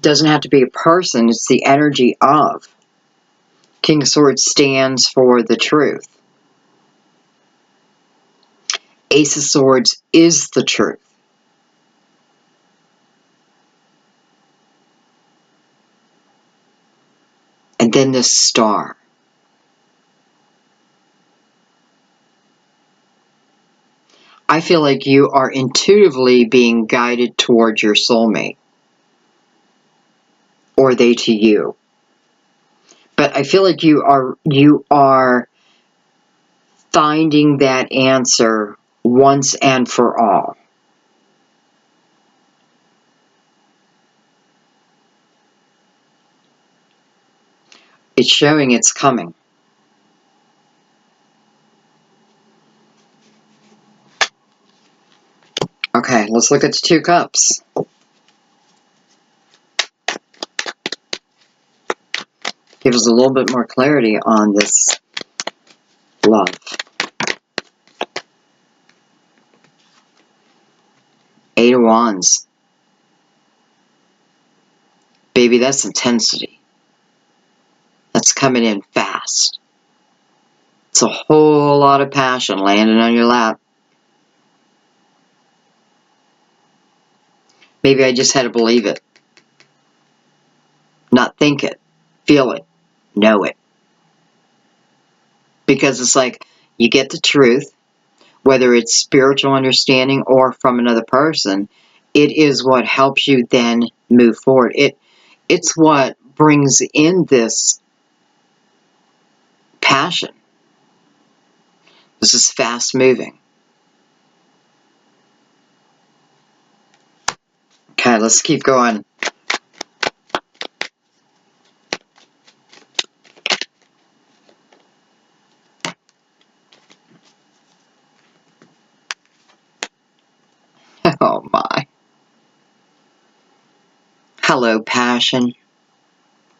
S1: doesn't have to be a person, it's the energy of. King of Swords stands for the truth. Ace of Swords is the truth. And then the Star. I feel like you are intuitively being guided towards your soulmate. Or they to you. But I feel like you are finding that answer once and for all. It's showing it's coming. Okay, let's look at the Two Cups. Give us a little bit more clarity on this love. Eight of Wands. Baby, that's intensity. That's coming in fast. It's a whole lot of passion landing on your lap. Maybe I just had to believe it. Not think it. Feel it. Know it. Because it's like, you get the truth, whether it's spiritual understanding or from another person, it is what helps you then move forward. It's what brings in this passion. This is fast moving. Okay, let's keep going. Oh my. Hello, passion.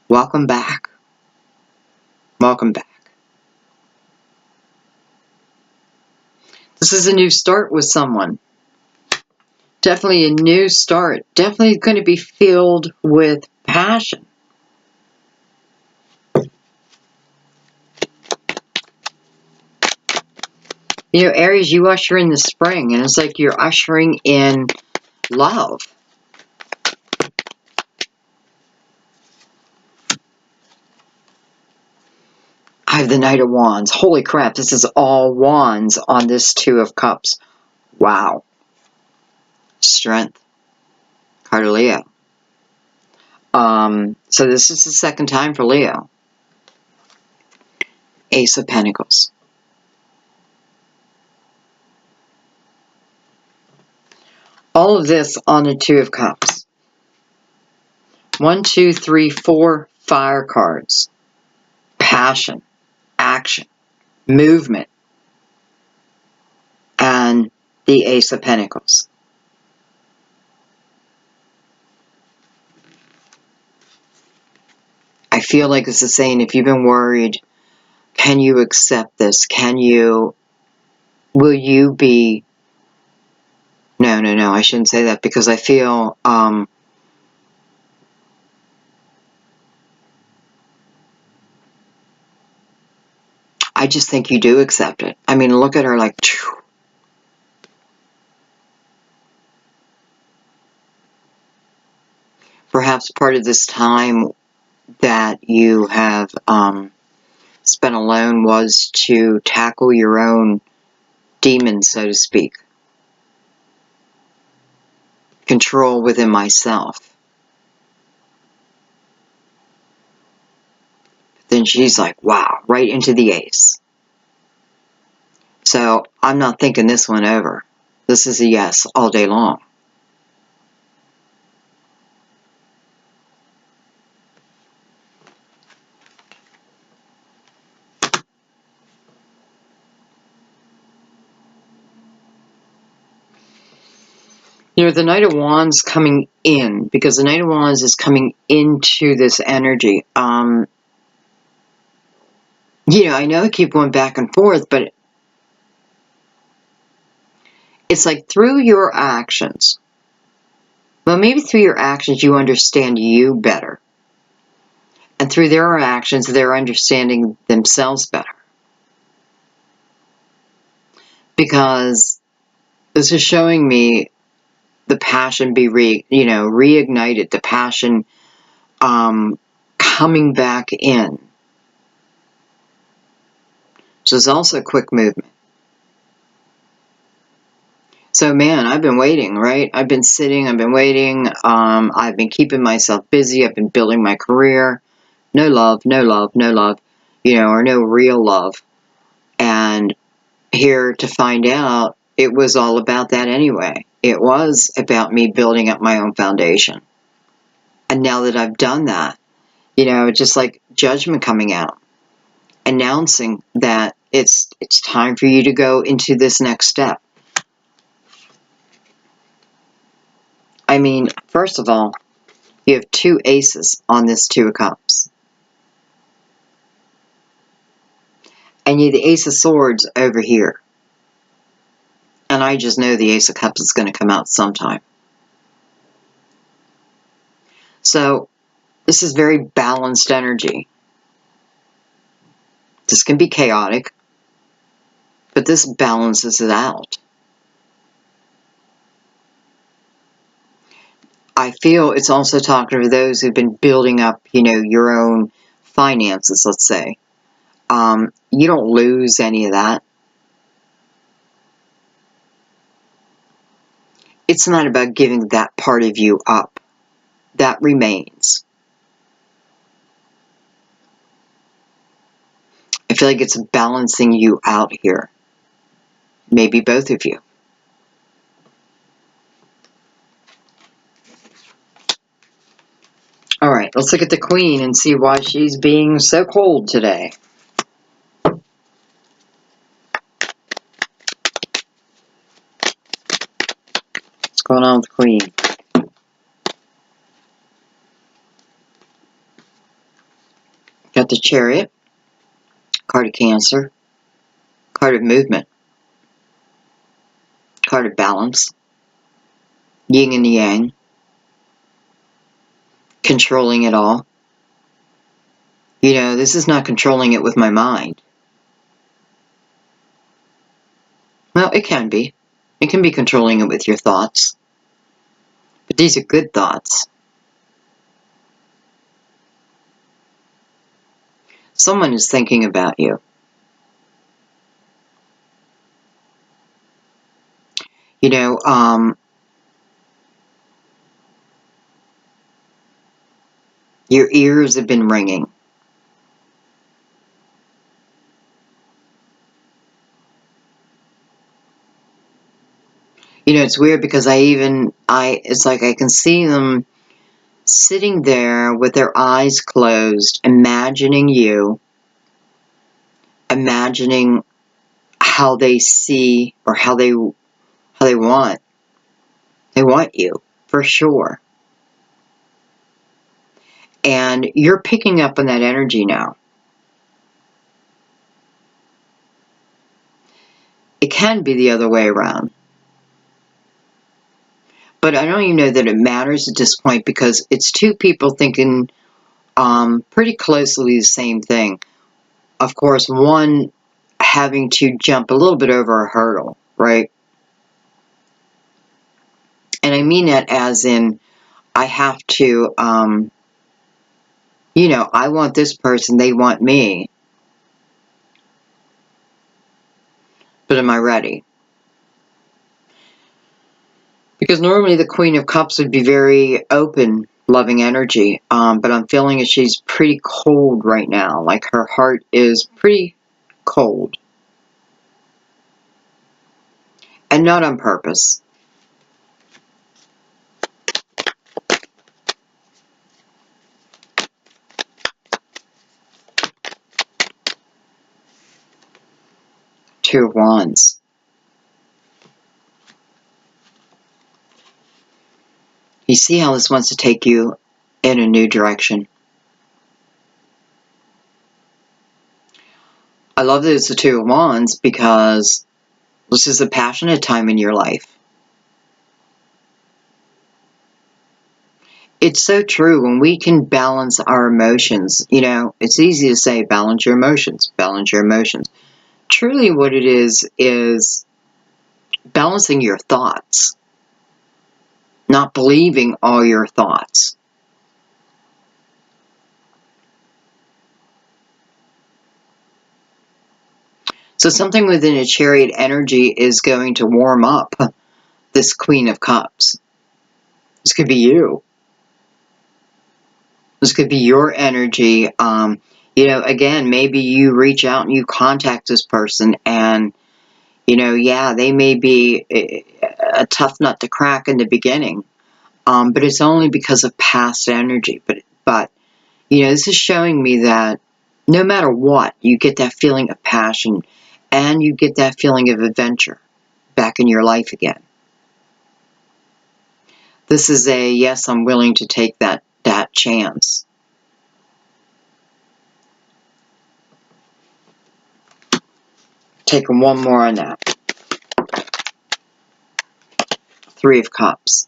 S1: Welcome back. Welcome back. This is a new start with someone. Definitely a new start. Definitely going to be filled with passion. You know, Aries, you usher in the spring, and it's like you're ushering in love. I have the Knight of Wands. Holy crap, this is all wands on this Two of Cups. Wow. Strength. Card of Leo. So this is the second time for Leo. Ace of Pentacles. All of this on the Two of Cups. 1, 2, 3, 4 fire cards. Passion. Action. Movement. And the Ace of Pentacles. I feel like this is saying, if you've been worried, can you accept this? Will you be, no, I shouldn't say that, because I feel, I just think you do accept it. I mean, look at her like, phew. Perhaps part of this time that you have spent alone was to tackle your own demons, so to speak. Control within myself. Then she's like, wow, right into the ace. So I'm not thinking this one over. This is a yes all day long. You know, the Knight of Wands coming in, because the Knight of Wands is coming into this energy. You know, I know I keep going back and forth, but it's like through your actions, well, maybe through your actions you understand you better. And through their actions, they're understanding themselves better. Because this is showing me the passion be reignited, the passion coming back in. So it's also quick movement. So, man, I've been waiting, right? I've been sitting, I've been waiting. I've been keeping myself busy. I've been building my career. No love, or no real love. And here to find out, it was all about that anyway. It was about me building up my own foundation. And now that I've done that, just like judgment coming out, announcing that it's time for you to go into this next step. I mean, first of all, you have two aces on this Two of Cups. And you the Ace of Swords over here. And I just know the Ace of Cups is going to come out sometime. So, this is very balanced energy. This can be chaotic, but this balances it out. I feel it's also talking to those who've been building up, you know, your own finances, let's say. You don't lose any of that. It's not about giving that part of you up. That remains. I feel like it's balancing you out here. Maybe both of you. Alright, let's look at the Queen and see why she's being so cold today. What's going on with the Queen? Got the Chariot, card of Cancer, card of movement, card of balance, yin and yang, controlling it all. You know, this is not controlling it with my mind. Well, it can be. It can be controlling it with your thoughts. But these are good thoughts. Someone is thinking about you. You know, your ears have been ringing. You know, it's weird because it's like I can see them sitting there with their eyes closed, imagining you, imagining how they see or how they want. They want you, for sure. And you're picking up on that energy now. It can be the other way around. But I don't even know that it matters at this point because it's two people thinking pretty closely the same thing. Of course, one having to jump a little bit over a hurdle, right? And I mean that as in, I have to, you know, I want this person, they want me. But am I ready? Because normally the Queen of Cups would be very open, loving energy. But I'm feeling that she's pretty cold right now. Like her heart is pretty cold. And not on purpose. Two of Wands. You see how this wants to take you in a new direction. I love that it's the Two of Wands because this is a passionate time in your life. It's so true when we can balance our emotions. You know, it's easy to say balance your emotions, balance your emotions. Truly what it is balancing your thoughts, not believing all your thoughts. So something within a Chariot energy is going to warm up this Queen of Cups. This could be you. This could be your energy. You know, again, maybe you reach out and you contact this person and, you know, yeah, they may be a tough nut to crack in the beginning. But it's only because of past energy. But, you know, this is showing me that no matter what, you get that feeling of passion and you get that feeling of adventure back in your life again. This is a, yes, I'm willing to take that chance. Taking one more on that. Three of Cups.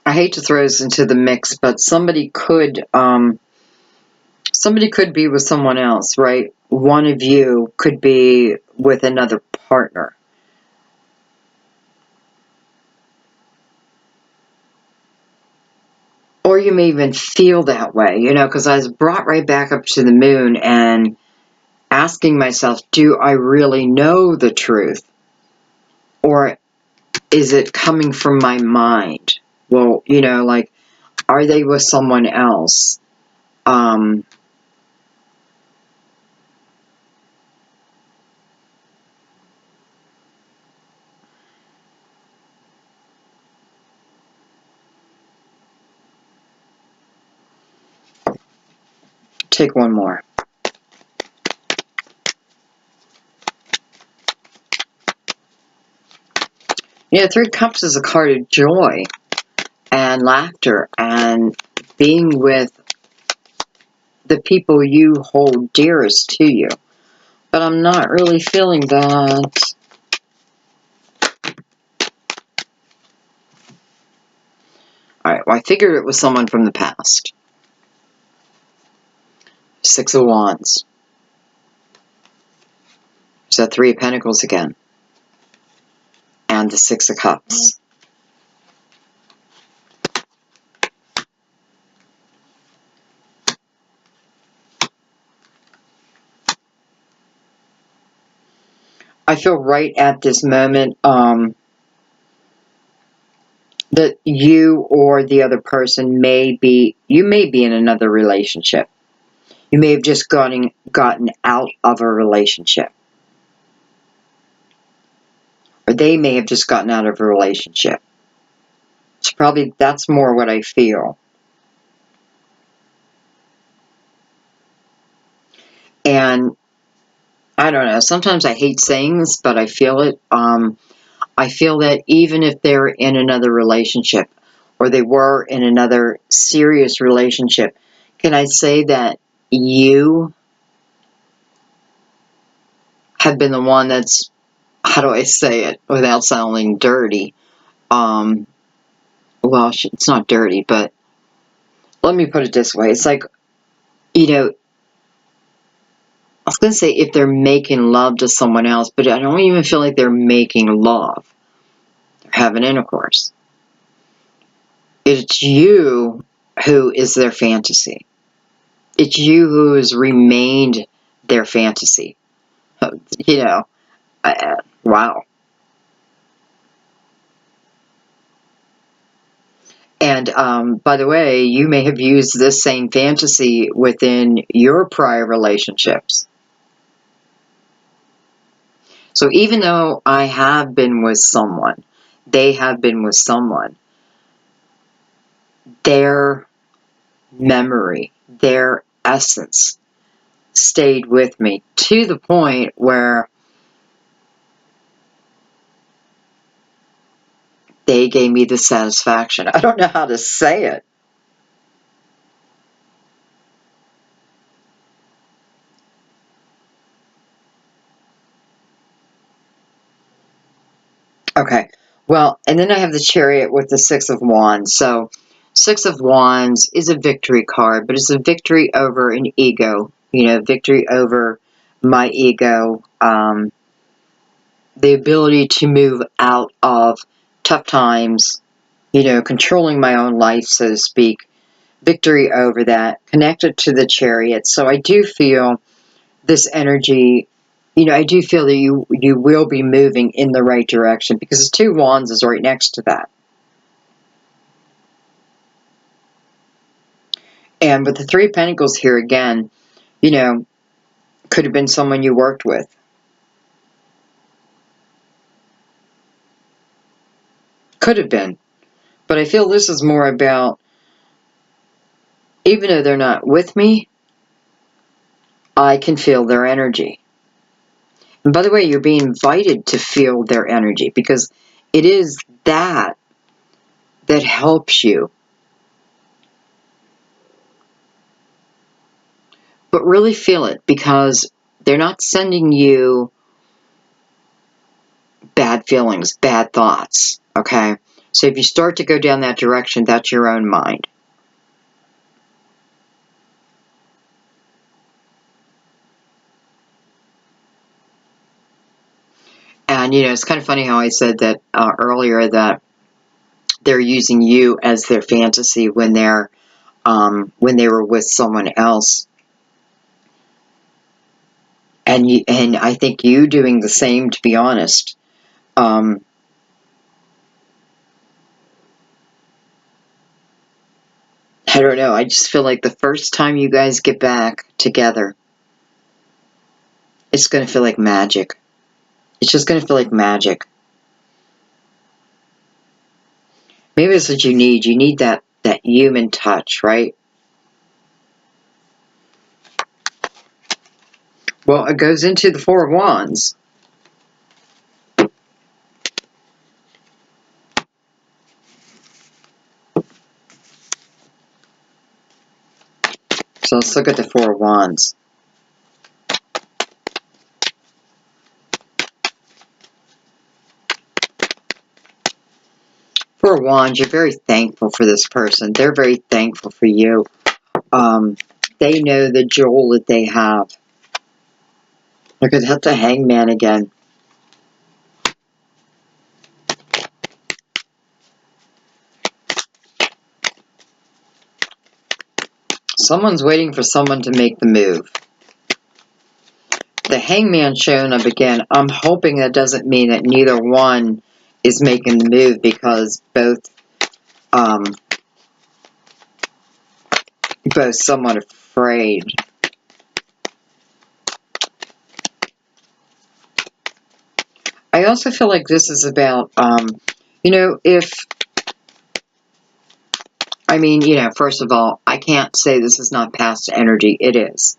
S1: I hate to throw this into the mix, but somebody could be with someone else, right? One of you could be with another partner. Or you may even feel that way, you know, because I was brought right back up to the moon and asking myself, do I really know the truth? Or is it coming from my mind? Well, you know, like, are they with someone else? Take one more. Yeah, Three Cups is a card of joy and laughter and being with the people you hold dearest to you. But I'm not really feeling that. Alright, well, I figured it was someone from the past. Six of Wands. There's that Three of Pentacles again. And the Six of Cups. I feel right at this moment that you or the other person may be in another relationship. You may have just gotten out of a relationship. Or they may have just gotten out of a relationship. So probably that's more what I feel. And I don't know, sometimes I hate saying this, but I feel it. I feel that even if they're in another relationship, or they were in another serious relationship, can I say that you have been the one that's, how do I say it without sounding dirty? Well, it's not dirty, but let me put it this way. It's like, you know, I was going to say if they're making love to someone else, but I don't even feel like they're making love. They're having intercourse. It's you who is their fantasy. It's you who has remained their fantasy. You know, wow. And by the way, you may have used this same fantasy within your prior relationships. So even though I have been with someone, they have been with someone, their memory, their essence stayed with me to the point where they gave me the satisfaction. I don't know how to say it. Okay. Well, and then I have the Chariot with the Six of Wands. So, Six of Wands is a victory card, but it's a victory over an ego. You know, victory over my ego. The ability to move out of tough times, you know, controlling my own life, so to speak. Victory over that, connected to the Chariot. So I do feel this energy, you know, I do feel that you will be moving in the right direction because the Two Wands is right next to that. And with the Three of Pentacles here again, you know, could have been someone you worked with. Could have been. But I feel this is more about Even though they're not with me, I can feel their energy. And by the way, you're being invited to feel their energy because it is that helps you. But really feel it because they're not sending you bad feelings, bad thoughts, okay? So if you start to go down that direction, that's your own mind. And, you know, it's kind of funny how I said that earlier that they're using you as their fantasy when they were with someone else. And I think you doing the same, to be honest. I don't know. I just feel like the first time you guys get back together, it's going to feel like magic. It's just going to feel like magic. Maybe that's what you need. You need that human touch, right? Well, it goes into the Four of Wands. So let's look at the Four of Wands. Four of Wands, you're very thankful for this person. They're very thankful for you. They know the jewel that they have. Look at the Hangman again. Someone's waiting for someone to make the move. The Hangman showing up again. I'm hoping that doesn't mean that neither one is making the move because both somewhat afraid. I also feel like this is about, you know, first of all, I can't say this is not past energy. It is.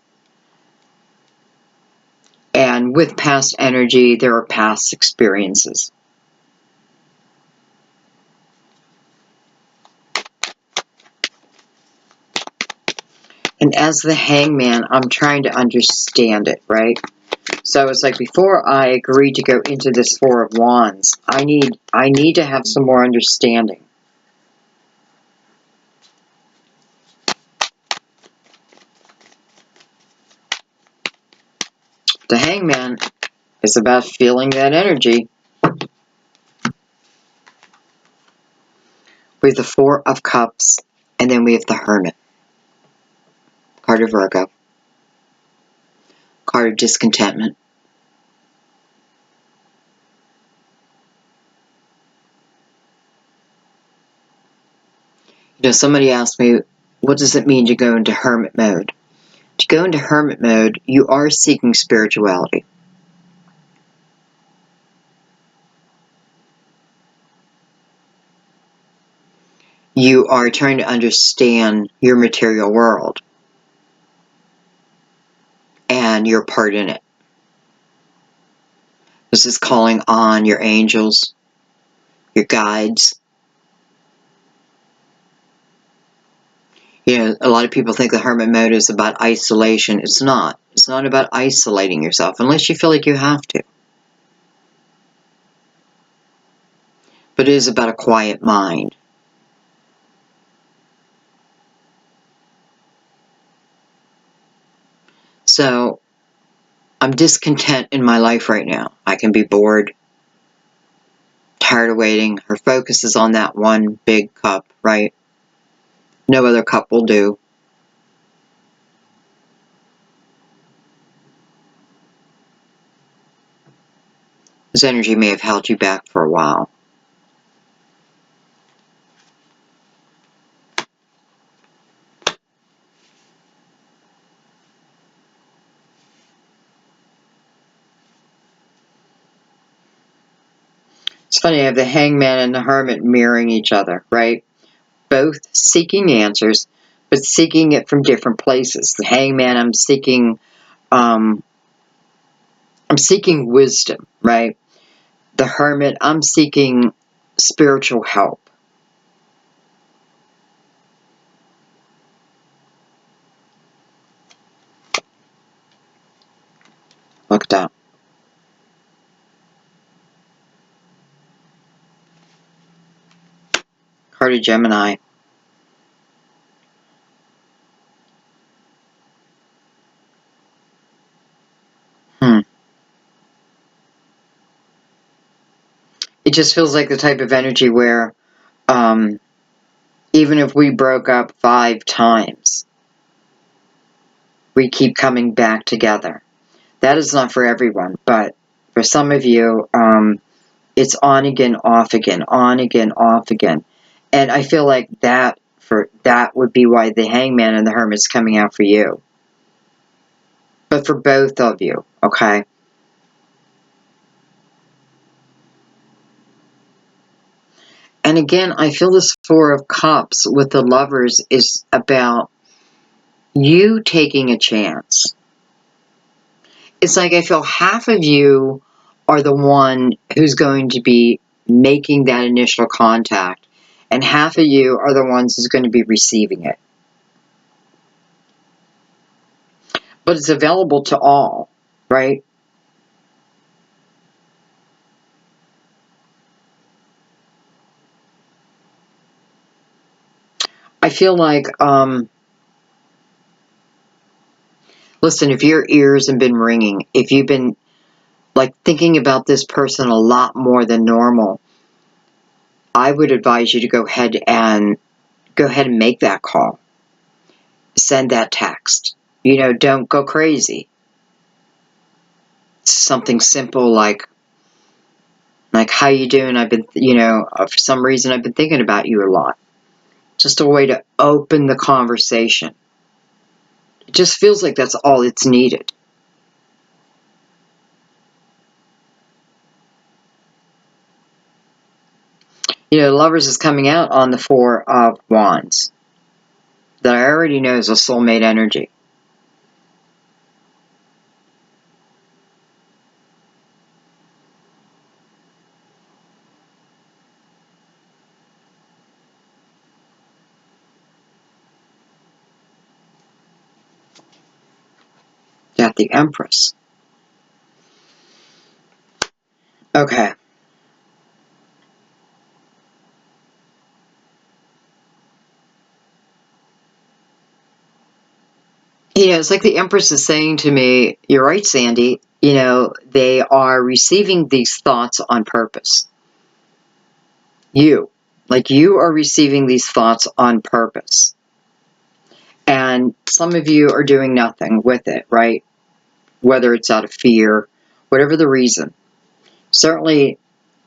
S1: And with past energy, there are past experiences. And as the Hangman, I'm trying to understand it, right? So it's like before I agree to go into this Four of Wands, I need to have some more understanding. The Hangman is about feeling that energy. We have the Four of Cups, and then we have the Hermit. Card of Virgo. Card of discontentment. You know, somebody asked me, what does it mean to go into hermit mode? To go into hermit mode, you are seeking spirituality. You are trying to understand your material world and your part in it. This is calling on your angels, your guides. You know, a lot of people think the hermit mode is about isolation. It's not. It's not about isolating yourself unless you feel like you have to. But it is about a quiet mind. So, I'm discontent in my life right now. I can be bored, tired of waiting. Her focus is on that one big cup, right? No other cup will do. This energy may have held you back for a while. It's funny, I have the Hangman and the Hermit mirroring each other, right? Both seeking answers, but seeking it from different places. The Hangman, I'm seeking wisdom, right? The Hermit, I'm seeking spiritual help. Looked up. Card of Gemini. It just feels like the type of energy where even if we broke up 5 times, we keep coming back together. That is not for everyone, but for some of you, it's on again, off again, on again, off again. And I feel like that would be why the Hangman and the Hermit's coming out for you. But for both of you, okay? And again, I feel this Four of Cups with the Lovers is about you taking a chance. It's like I feel half of you are the one who's going to be making that initial contact, and half of you are the ones who's going to be receiving it. But it's available to all, right? I feel like, listen, if your ears have been ringing, if you've been like thinking about this person a lot more than normal, I would advise you to go ahead and make that call. Send that text. You know, don't go crazy. Something simple like how you doing? I've been, for some reason I've been thinking about you a lot. Just a way to open the conversation. It just feels like that's all it's needed. You know, Lovers is coming out on the Four of Wands. That I already know is a soulmate energy. Got the Empress. Okay. You know, it's like the Empress is saying to me, you're right, Sandy, you know, they are receiving these thoughts on purpose. You are receiving these thoughts on purpose. And some of you are doing nothing with it, right? Whether it's out of fear, whatever the reason. Certainly,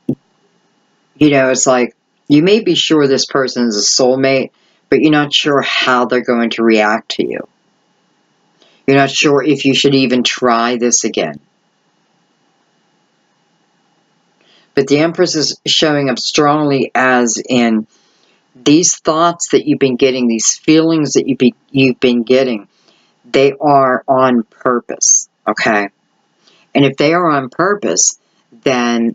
S1: you know, it's like you may be sure this person is a soulmate, but you're not sure how they're going to react to you. You're not sure if you should even try this again. But the Empress is showing up strongly as in these thoughts that you've been getting, these feelings that you've been getting, they are on purpose, okay? And if they are on purpose, then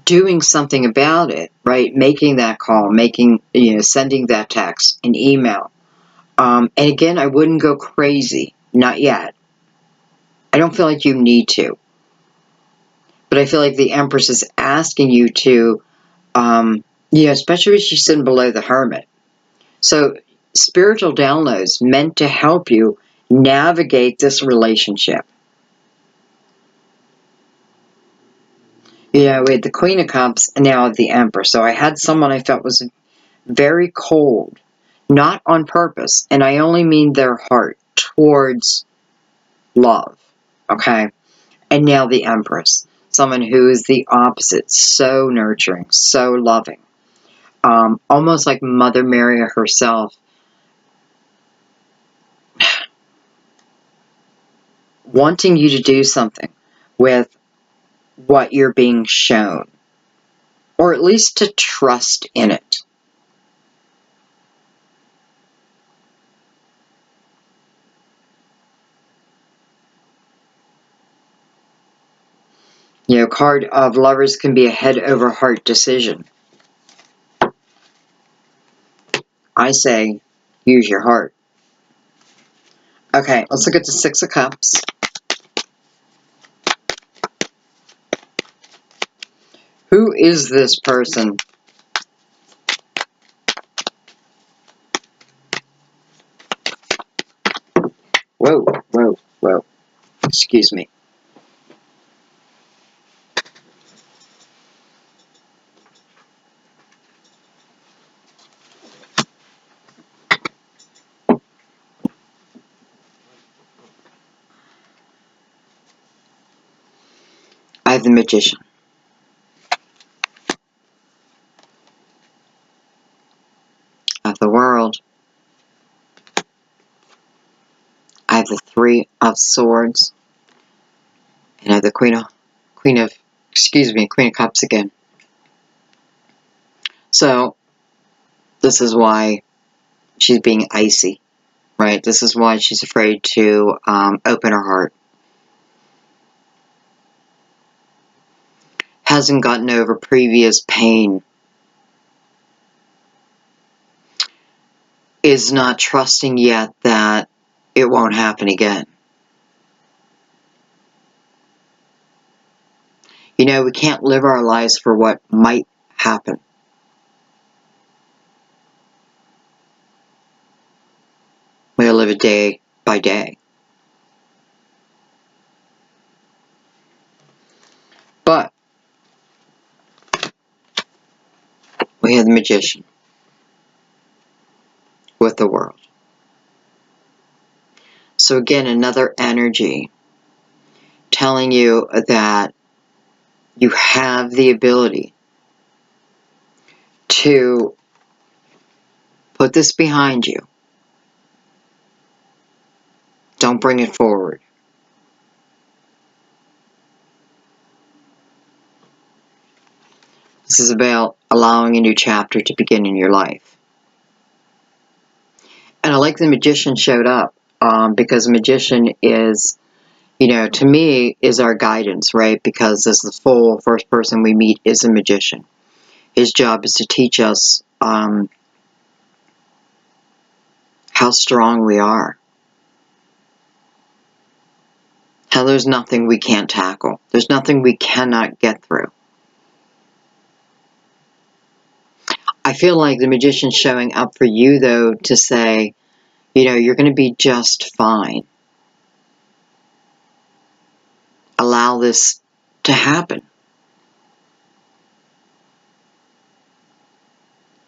S1: doing something about it, right? Making that call, sending that text, an email. And again, I wouldn't go crazy. Not yet. I don't feel like you need to. But I feel like the Empress is asking you to, especially if she's sitting below the Hermit. So spiritual downloads meant to help you navigate this relationship. You know, we had the Queen of Cups and now the Empress. So I had someone I felt was very cold, not on purpose, and I only mean their heart towards love, okay? And now the Empress, someone who is the opposite, so nurturing, so loving, almost like Mother Mary herself, wanting you to do something with what you're being shown, or at least to trust in it. You know, card of Lovers can be a head over heart decision. I say, use your heart. Okay, let's look at the Six of Cups. Who is this person? Whoa, whoa, whoa. Excuse me. I have the Magician. I have the World. I have the Three of Swords. And I have the Queen of Cups again. So, this is why she's being icy, right? This is why she's afraid to open her heart. Hasn't gotten over previous pain. Is not trusting yet that it won't happen again. You know, we can't live our lives for what might happen. We live it day by day. But we have the Magician with the World. So again, another energy telling you that you have the ability to put this behind you. Don't bring it forward. This is about allowing a new chapter to begin in your life. And I like the Magician showed up because the Magician is, you know, to me, is our guidance, right? Because as the full first person we meet is a magician. His job is to teach us how strong we are. How there's nothing we can't tackle. There's nothing we cannot get through. I feel like the Magician's showing up for you, though, to say, you know, you're going to be just fine. Allow this to happen.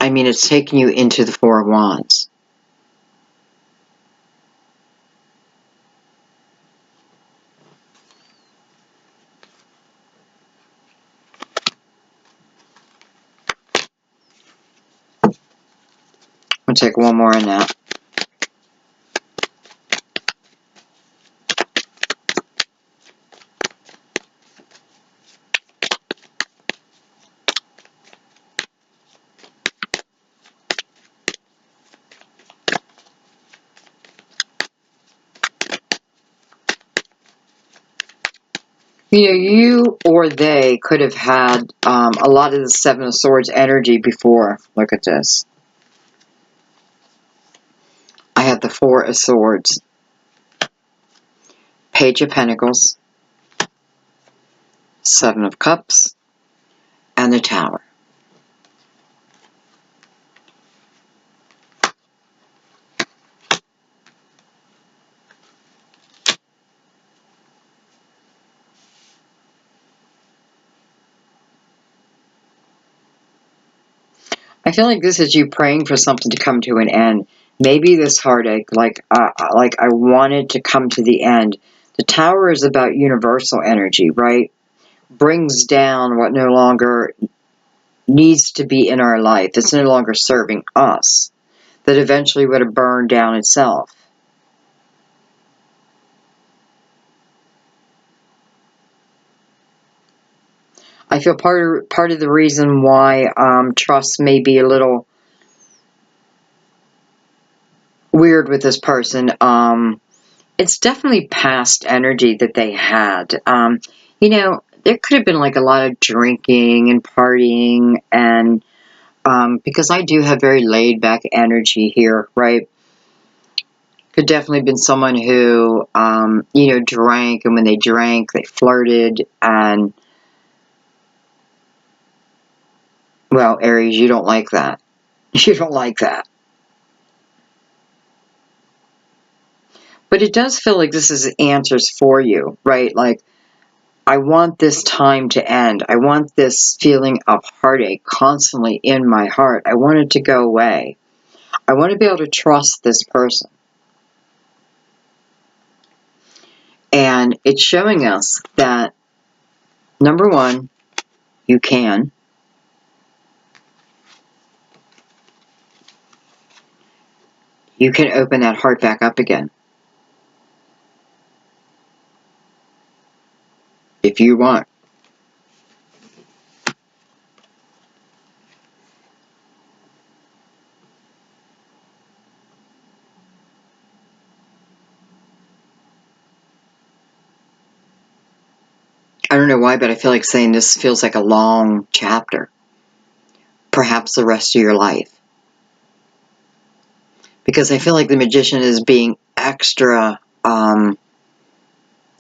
S1: I mean, it's taking you into the Four of Wands. I'll take one more on that. You know, you or they could have had a lot of the Seven of Swords energy before. Look at this. I have the Four of Swords, Page of Pentacles, Seven of Cups, and the Tower. I feel like this is you praying for something to come to an end. Maybe this heartache, like I wanted to come to the end. The Tower is about universal energy, right? Brings down what no longer needs to be in our life. It's no longer serving us. That eventually would have burned down itself. I feel part of the reason why trust may be a little weird with this person. It's definitely past energy that they had. You know, there could have been like a lot of drinking and partying, and because I do have very laid back energy here, right? Could definitely been someone who, you know, drank, and when they drank, they flirted, and, well, Aries, you don't like that. You don't like that. But it does feel like this is answers for you, right? Like, I want this time to end. I want this feeling of heartache constantly in my heart. I want it to go away. I want to be able to trust this person. And it's showing us that, number one, you can. You can open that heart back up again. If you want. I don't know why, but I feel like saying this feels like a long chapter. Perhaps the rest of your life. Because I feel like the Magician is being extra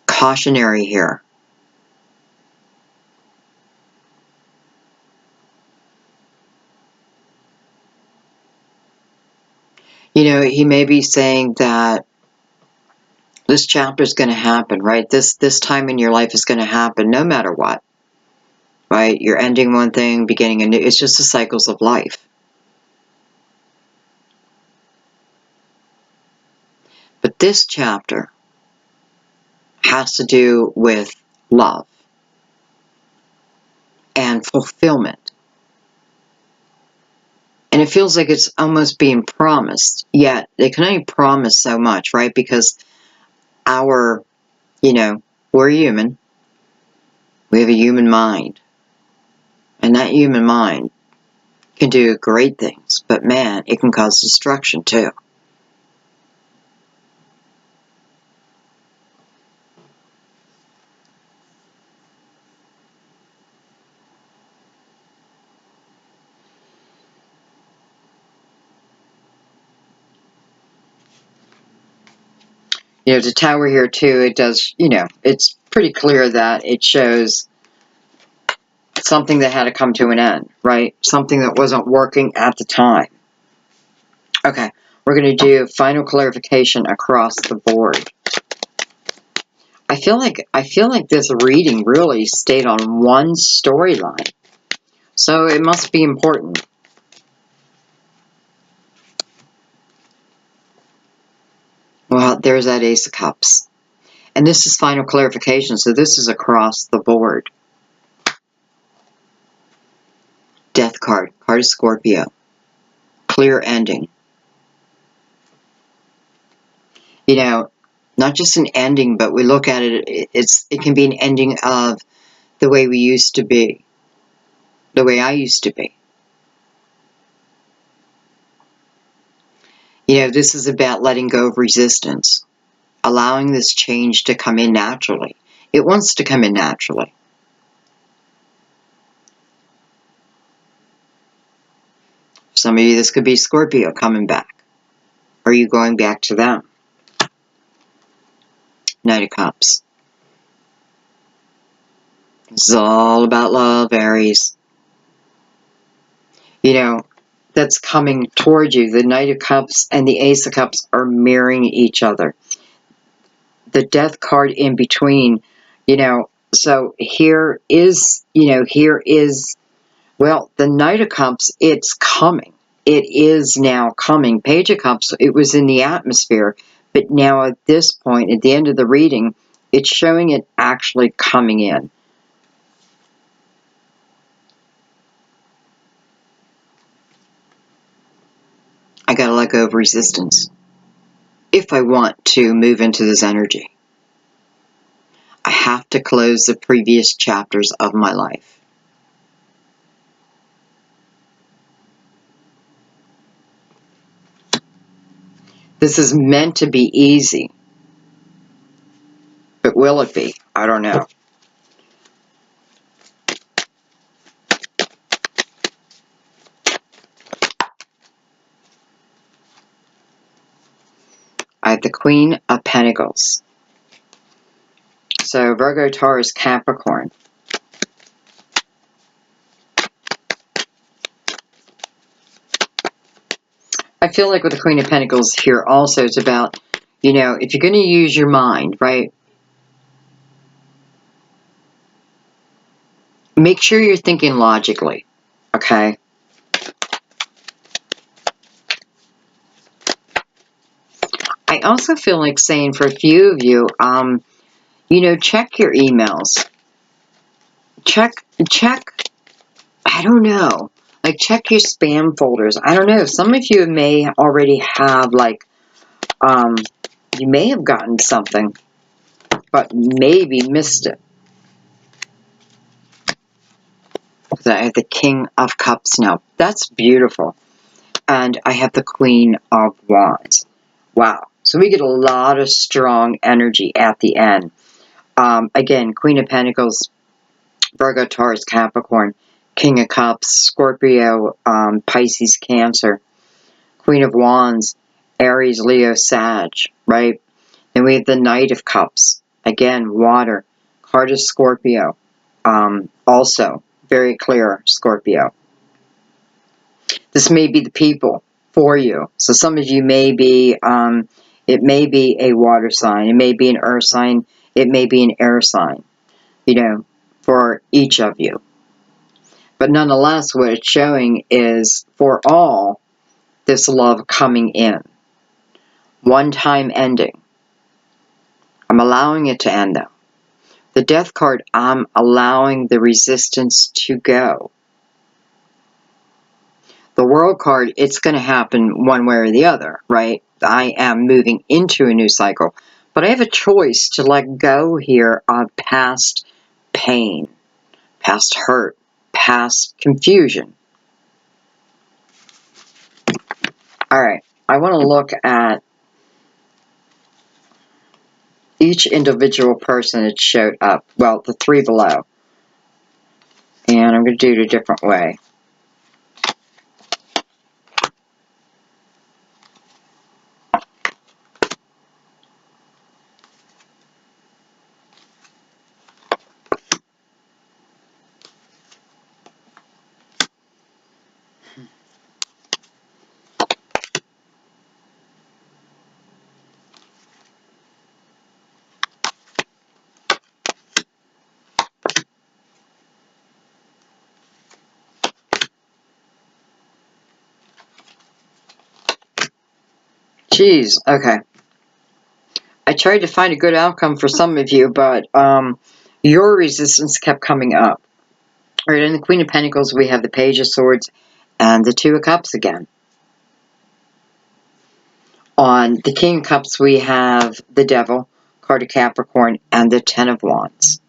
S1: cautionary here. You know, he may be saying that this chapter is going to happen, right? This time in your life is going to happen no matter what, right? You're ending one thing, beginning a new. It's just the cycles of life. But this chapter has to do with love and fulfillment. And it feels like it's almost being promised, yet they can only promise so much, right? Because our, you know, we're human. We have a human mind. And that human mind can do great things. But man, it can cause destruction too. You know, the Tower here too, it does, you know, it's pretty clear that it shows something that had to come to an end, right? Something that wasn't working at the time. Okay, we're going to do final clarification across the board. I feel like this reading really stayed on one storyline. So it must be important. Well, there's that Ace of Cups. And this is final clarification, so this is across the board. Death card. Card of Scorpio. Clear ending. You know, not just an ending, but we look at it, it can be an ending of the way we used to be. The way I used to be. You know, this is about letting go of resistance. Allowing this change to come in naturally. It wants to come in naturally. Some of you, this could be Scorpio coming back. Are you going back to them? Knight of Cups. This is all about love, Aries. You know, that's coming towards you. The Knight of Cups and the Ace of Cups are mirroring each other. The Death card in between, you know, so here is, well, the Knight of Cups, it's coming. It is now coming. Page of Cups, it was in the atmosphere. But now at this point, at the end of the reading, it's showing it actually coming in. I gotta let go of resistance. If I want to move into this energy, I have to close the previous chapters of my life. This is meant to be easy. But will it be? I don't know. the Queen of Pentacles. So Virgo, Taurus, Capricorn. I feel like with the Queen of Pentacles here also, it's about, you know, if you're going to use your mind, right? Make sure you're thinking logically, okay? I also feel like saying for a few of you, you know, check your emails. Check, I don't know. Like, check your spam folders. I don't know. Some of you may already have, like, you may have gotten something, but maybe missed it. I have the King of Cups now. That's beautiful. And I have the Queen of Wands. Wow. So we get a lot of strong energy at the end. Again, Queen of Pentacles, Virgo, Taurus, Capricorn, King of Cups, Scorpio, Pisces, Cancer, Queen of Wands, Aries, Leo, Sag, right? And we have the Knight of Cups. Again, water. Card of Scorpio. Also, very clear, Scorpio. This may be the people for you. So some of you may be, it may be a water sign. It may be an earth sign. It may be an air sign, you know, for each of you. But nonetheless, what it's showing is for all, this love coming in. One time ending. I'm allowing it to end though. The Death card, I'm allowing the resistance to go. The World card, it's going to happen one way or the other, right? I am moving into a new cycle. But I have a choice to let go here of past pain, past hurt, past confusion. Alright, I want to look at each individual person that showed up. Well, the three below. And I'm going to do it a different way. Jeez, okay. I tried to find a good outcome for some of you, but your resistance kept coming up. All right, in the Queen of Pentacles, we have the Page of Swords and the Two of Cups again. On the King of Cups, we have the Devil, card of Capricorn, and the Ten of Wands.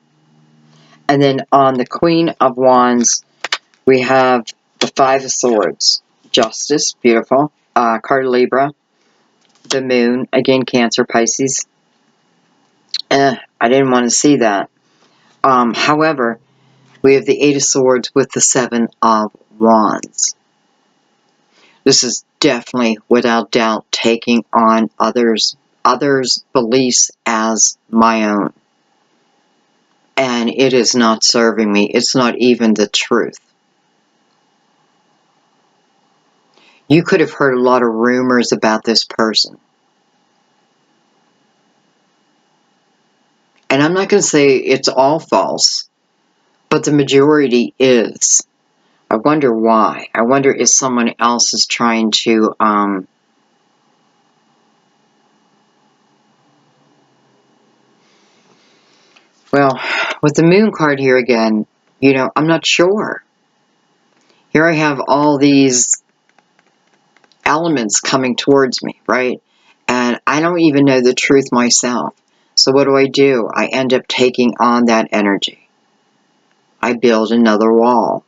S1: And then on the Queen of Wands, we have the Five of Swords, Justice, beautiful, card of Libra, the Moon, again, Cancer, Pisces. I didn't want to see that. However, we have the Eight of Swords with the Seven of Wands. This is definitely, without doubt, taking on others' beliefs as my own. And it is not serving me. It's not even the truth. You could have heard a lot of rumors about this person. And I'm not going to say it's all false, but the majority is. I wonder why. I wonder if someone else is trying to, well, with the Moon card here again, you know, I'm not sure. Here I have all these elements coming towards me, right? And I don't even know the truth myself. So what do? I end up taking on that energy. I build another wall.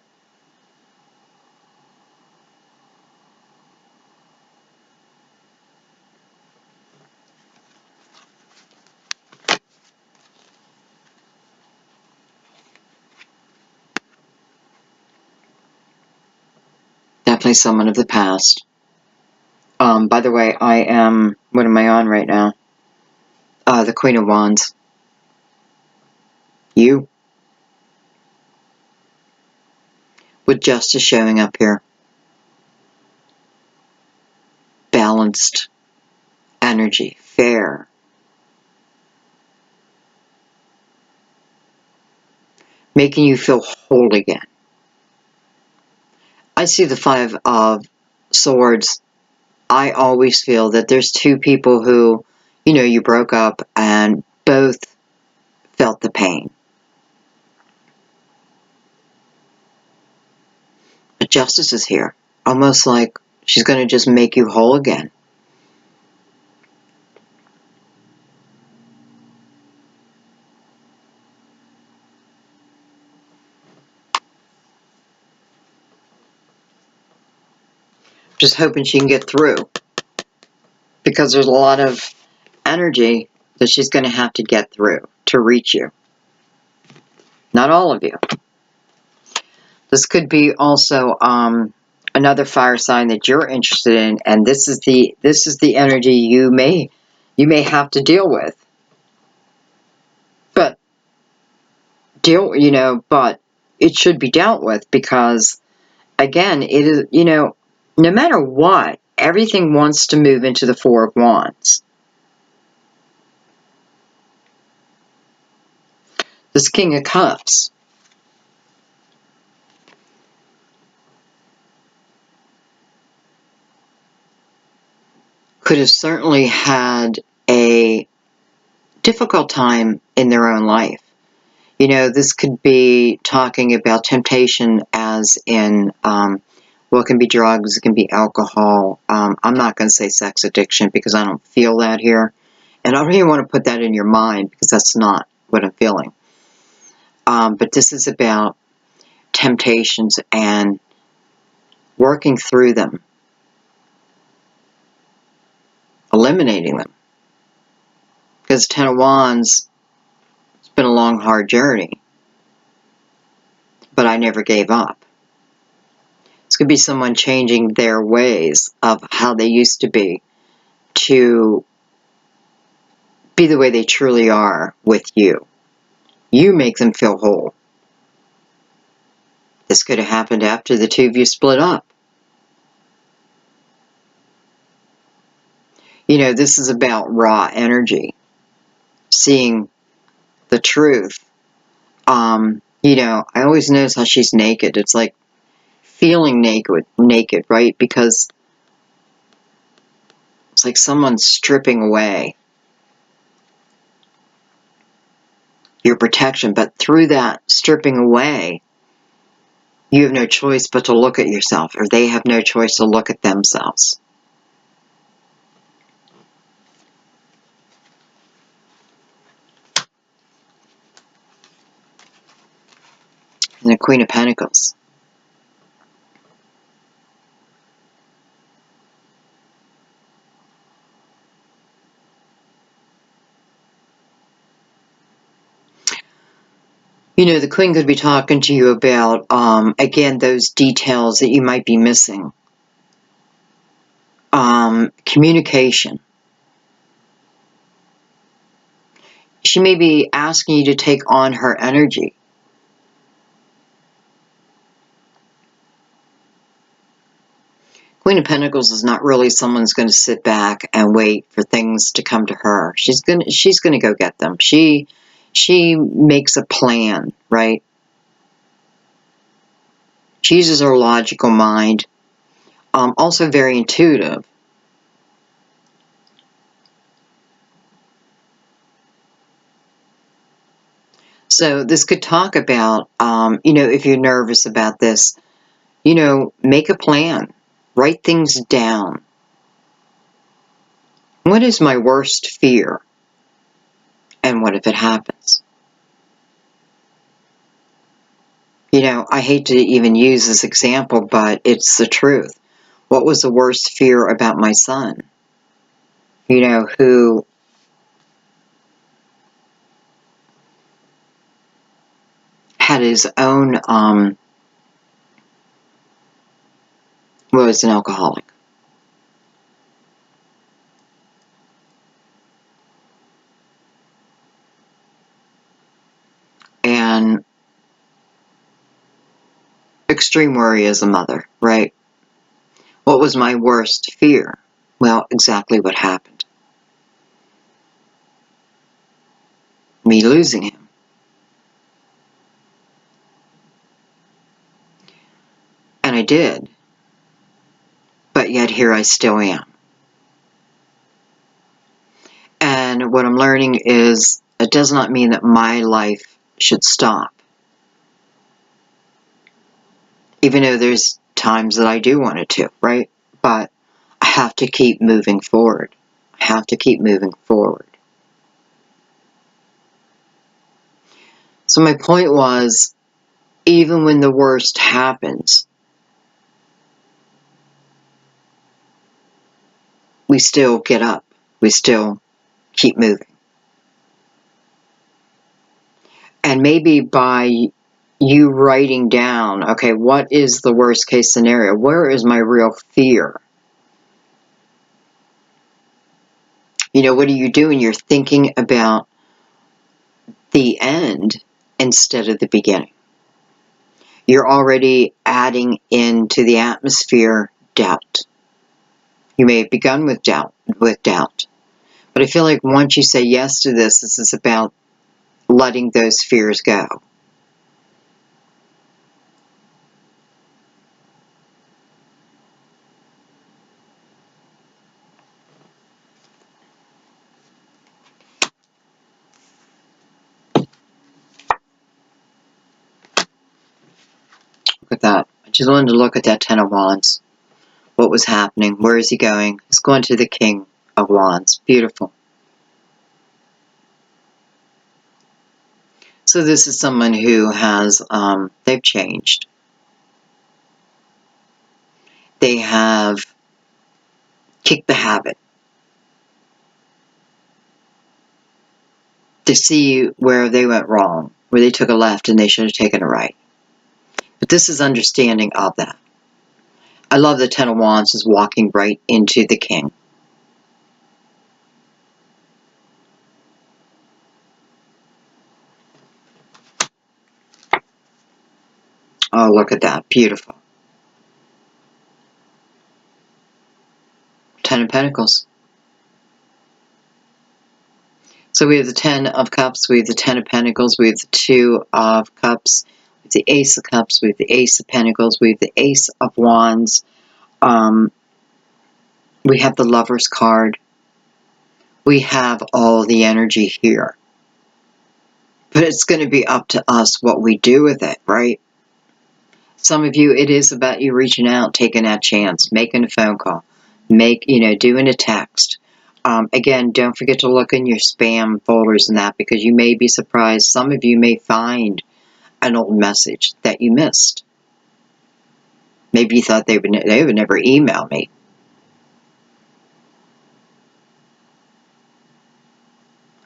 S1: Definitely someone of the past. By the way, I am What am I on right now? The Queen of Wands. You. With justice showing up here. Balanced energy. Fair. Making you feel whole again. I see the Five of Swords. I always feel that there's two people who, you know, you broke up and both felt the pain. But justice is here. Almost like she's going to just make you whole again. Just hoping she can get through. Because there's a lot of energy that she's going to have to get through to reach you. Not all of you. This could be also another fire sign that you're interested in, and this is the energy you may have to deal with. But but it should be dealt with because again, it is, no matter what, everything wants to move into the Four of Wands. This King of Cups. Could have certainly had a difficult time in their own life. You know, this could be talking about temptation as in, well, it can be drugs, it can be alcohol. I'm not going to say sex addiction because I don't feel that here. And I don't even want to put that in your mind because that's not what I'm feeling. But this is about temptations and working through them. Eliminating them. Because Ten of Wands, it's been a long, hard journey. But I never gave up. This could be someone changing their ways of how they used to be to be the way they truly are with you. You make them feel whole. This could have happened after the two of you split up. You know, this is about raw energy. Seeing the truth. You know, I always notice how she's naked. It's like feeling naked, right? Because it's like someone's stripping away your protection. But through that stripping away, you have no choice but to look at yourself, or they have no choice to look at themselves. And the Queen of Pentacles. You know, the Queen could be talking to you about, again, those details that you might be missing. Communication. She may be asking you to take on her energy. Queen of Pentacles is not really someone who's going to sit back and wait for things to come to her. She's going to go get them. She makes a plan, right? She uses her logical mind. Also very intuitive. So this could talk about, you know, if you're nervous about this, you know, make a plan. Write things down. What is my worst fear? And what if it happens? You know, I hate to even use this example, but it's the truth. What was the worst fear about my son? You know, who had his own, was an alcoholic. extreme worry as a mother, right? What was my worst fear? Well, exactly what happened. Me losing him. And I did. But yet here I still am. And what I'm learning is it does not mean that my life should stop. Even though there's times that I do want it to, right? But I have to keep moving forward. I have to keep moving forward. So my point was, even when the worst happens, we still get up. We still keep moving. And maybe by you writing down, okay, what is the worst case scenario? Where is my real fear? You know, what are you doing? You're thinking about the end instead of the beginning. You're already adding into the atmosphere doubt. You may have begun with doubt. But I feel like once you say yes to this, this is about letting those fears go. Look at that. I just wanted to look at that Ten of Wands. What was happening? Where is he going? He's going to the King of Wands. Beautiful. So this is someone who has, they've changed. They have kicked the habit. To see where they went wrong, where they took a left and they should have taken a right. But this is understanding of that. I love the Ten of Wands is walking right into the King. Oh, look at that. Beautiful. Ten of Pentacles. So we have the Ten of Cups, we have the Ten of Pentacles, we have the Two of Cups, we have the Ace of Cups, we have the Ace of Pentacles, we have the Ace of Wands. We have the Lover's card. We have all the energy here. But it's going to be up to us what we do with it, right? Some of you, it is about you reaching out, taking that chance, making a phone call, doing a text. Again, don't forget to look in your spam folders and that, because you may be surprised. Some of you may find an old message that you missed. Maybe you thought they would never email me.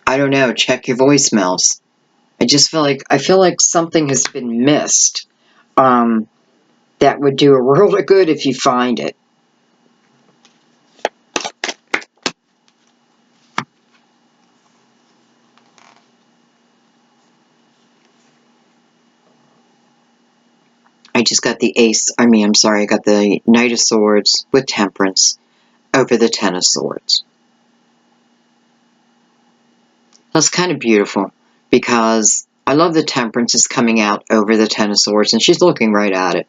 S1: I don't know. Check your voicemails. I feel like something has been missed. That would do a world of good if you find it. I just got the I got the Knight of Swords with Temperance over the Ten of Swords. That's kind of beautiful, because I love the Temperance is coming out over the Ten of Swords, and she's looking right at it.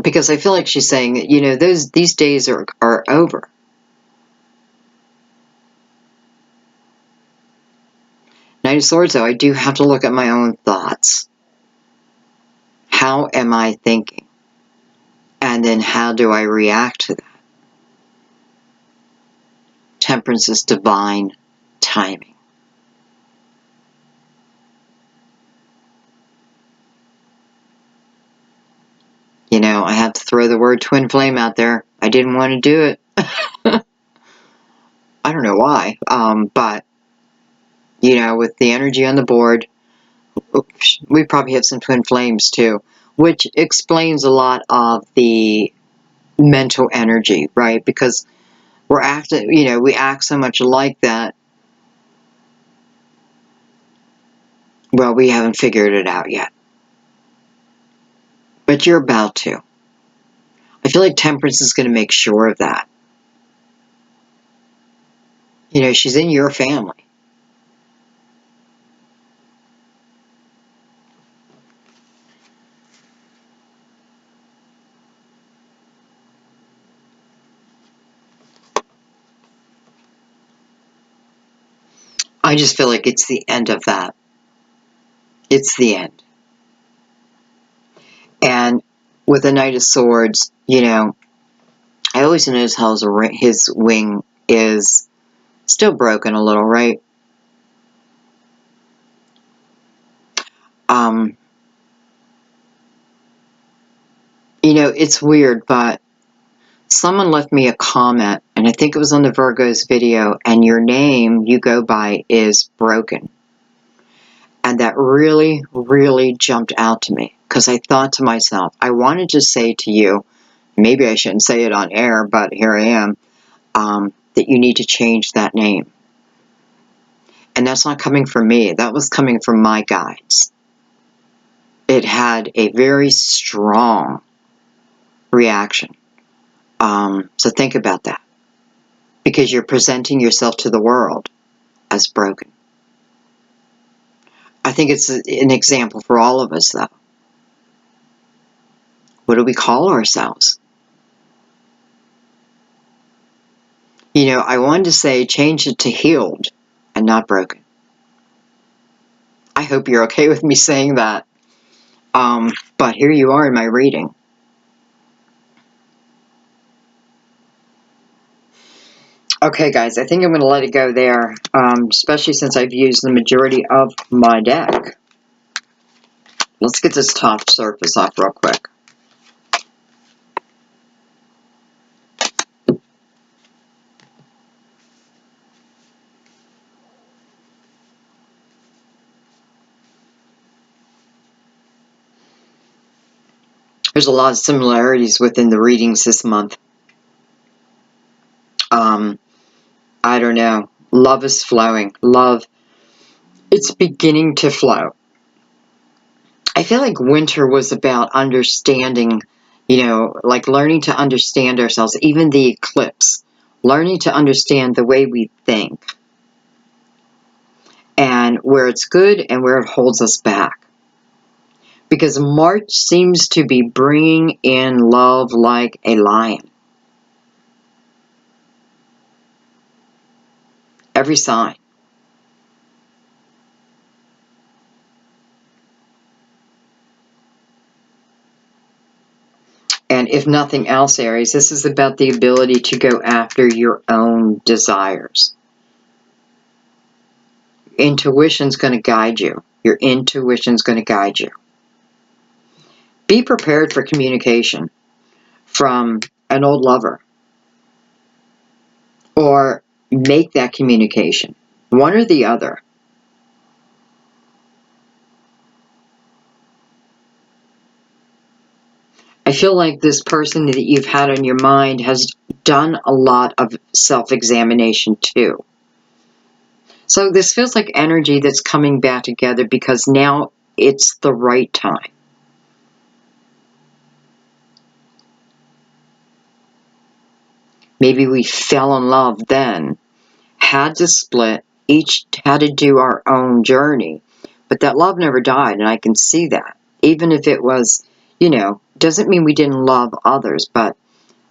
S1: Because I feel like she's saying, these days are over. Knight of Swords, though, I do have to look at my own thoughts. How am I thinking? And then how do I react to that? Temperance is divine timing. I have to throw the word twin flame out there. I didn't want to do it. I don't know why. But, with the energy on the board, we probably have some twin flames too, which explains a lot of the mental energy, right? Because we act so much like that. Well, we haven't figured it out yet. But you're about to. I feel like Temperance is going to make sure of that. You know, she's in your family. I just feel like it's the end of that. It's the end. And with the Knight of Swords, you know, I always notice how his wing is still broken a little, right? You know, it's weird, but someone left me a comment, and I think it was on the Virgos video, and your name you go by is Broken. And that really, really jumped out to me, because I thought to myself, I wanted to say to you, maybe I shouldn't say it on air, but here I am, that you need to change that name. And that's not coming from me. That was coming from my guides. It had a very strong reaction. So think about that. Because you're presenting yourself to the world as broken. I think it's an example for all of us, though. What do we call ourselves? You know, I wanted to say change it to healed and not broken. I hope you're okay with me saying that. But here you are in my reading. Okay, guys, I think I'm going to let it go there, especially since I've used the majority of my deck. Let's get this top surface off real quick. There's a lot of similarities within the readings this month. I don't know. Love is flowing. Love, it's beginning to flow. I feel like winter was about understanding, you know, like learning to understand ourselves, even the eclipse, learning to understand the way we think and where it's good and where it holds us back. Because March seems to be bringing in love like a lion. Every sign. And if nothing else, Aries, this is about the ability to go after your own desires. Intuition's going to guide you. Your intuition's going to guide you. Be prepared for communication from an old lover. Or make that communication. One or the other. I feel like this person that you've had on your mind has done a lot of self-examination too. So this feels like energy that's coming back together because now it's the right time. Maybe we fell in love then, had to split, each had to do our own journey, but that love never died, and I can see that. Even if it was, you know, doesn't mean we didn't love others, but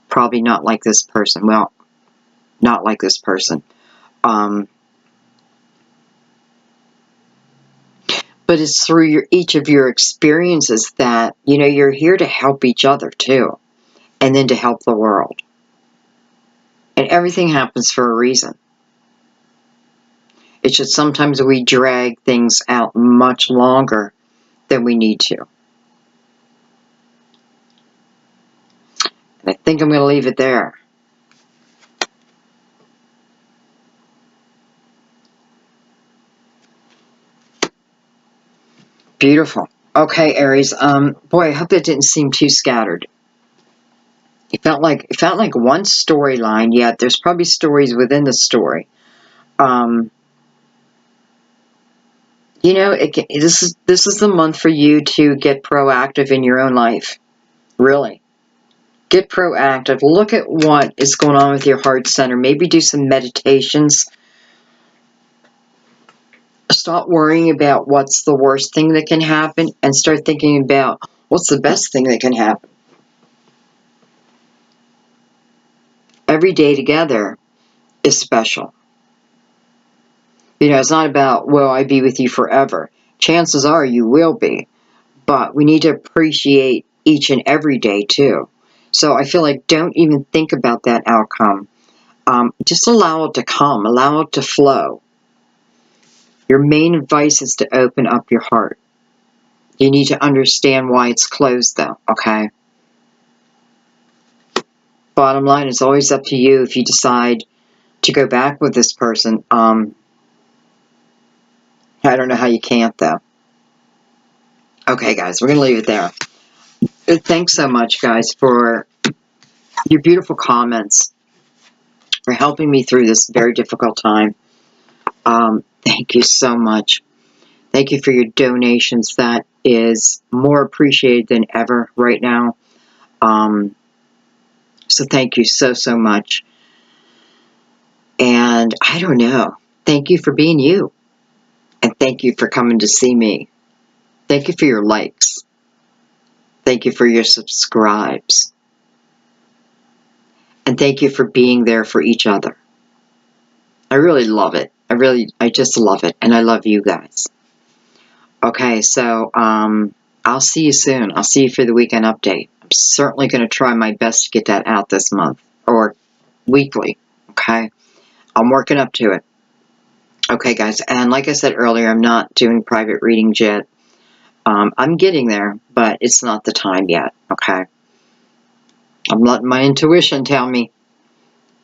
S1: probably not like this person. Well, not like this person. But it's through each of your experiences that, you know, you're here to help each other too, and then to help the world. And everything happens for a reason. It's just sometimes we drag things out much longer than we need to. And I think I'm going to leave it there. Beautiful. Okay, Aries. Boy, I hope that didn't seem too scattered. It felt like one storyline, yet there's probably stories within the story. You know, this is the month for you to get proactive in your own life. Really. Get proactive. Look at what is going on with your heart center. Maybe do some meditations. Stop worrying about what's the worst thing that can happen and start thinking about what's the best thing that can happen. Every day together is special. You know, it's not about, will I be with you forever? Chances are you will be. But we need to appreciate each and every day too. So I feel like don't even think about that outcome. Just allow it to come. Allow it to flow. Your main advice is to open up your heart. You need to understand why it's closed though, okay? Bottom line, it's always up to you if you decide to go back with this person. I don't know how you can't though. Okay guys, we're going to leave it there. Thanks so much guys for your beautiful comments, for helping me through this very difficult time. Thank you so much. Thank you for your donations. That is more appreciated than ever right now. So thank you so, so much. And I don't know. Thank you for being you. And thank you for coming to see me. Thank you for your likes. Thank you for your subscribes. And thank you for being there for each other. I really love it. I just love it. And I love you guys. Okay, so I'll see you soon. I'll see you for the weekend update. I'm certainly going to try my best to get that out this month. Or weekly. Okay? I'm working up to it. Okay, guys. And like I said earlier, I'm not doing private readings yet. I'm getting there, but it's not the time yet. Okay? I'm letting my intuition tell me.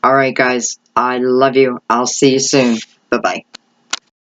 S1: Alright, guys. I love you. I'll see you soon. Bye-bye.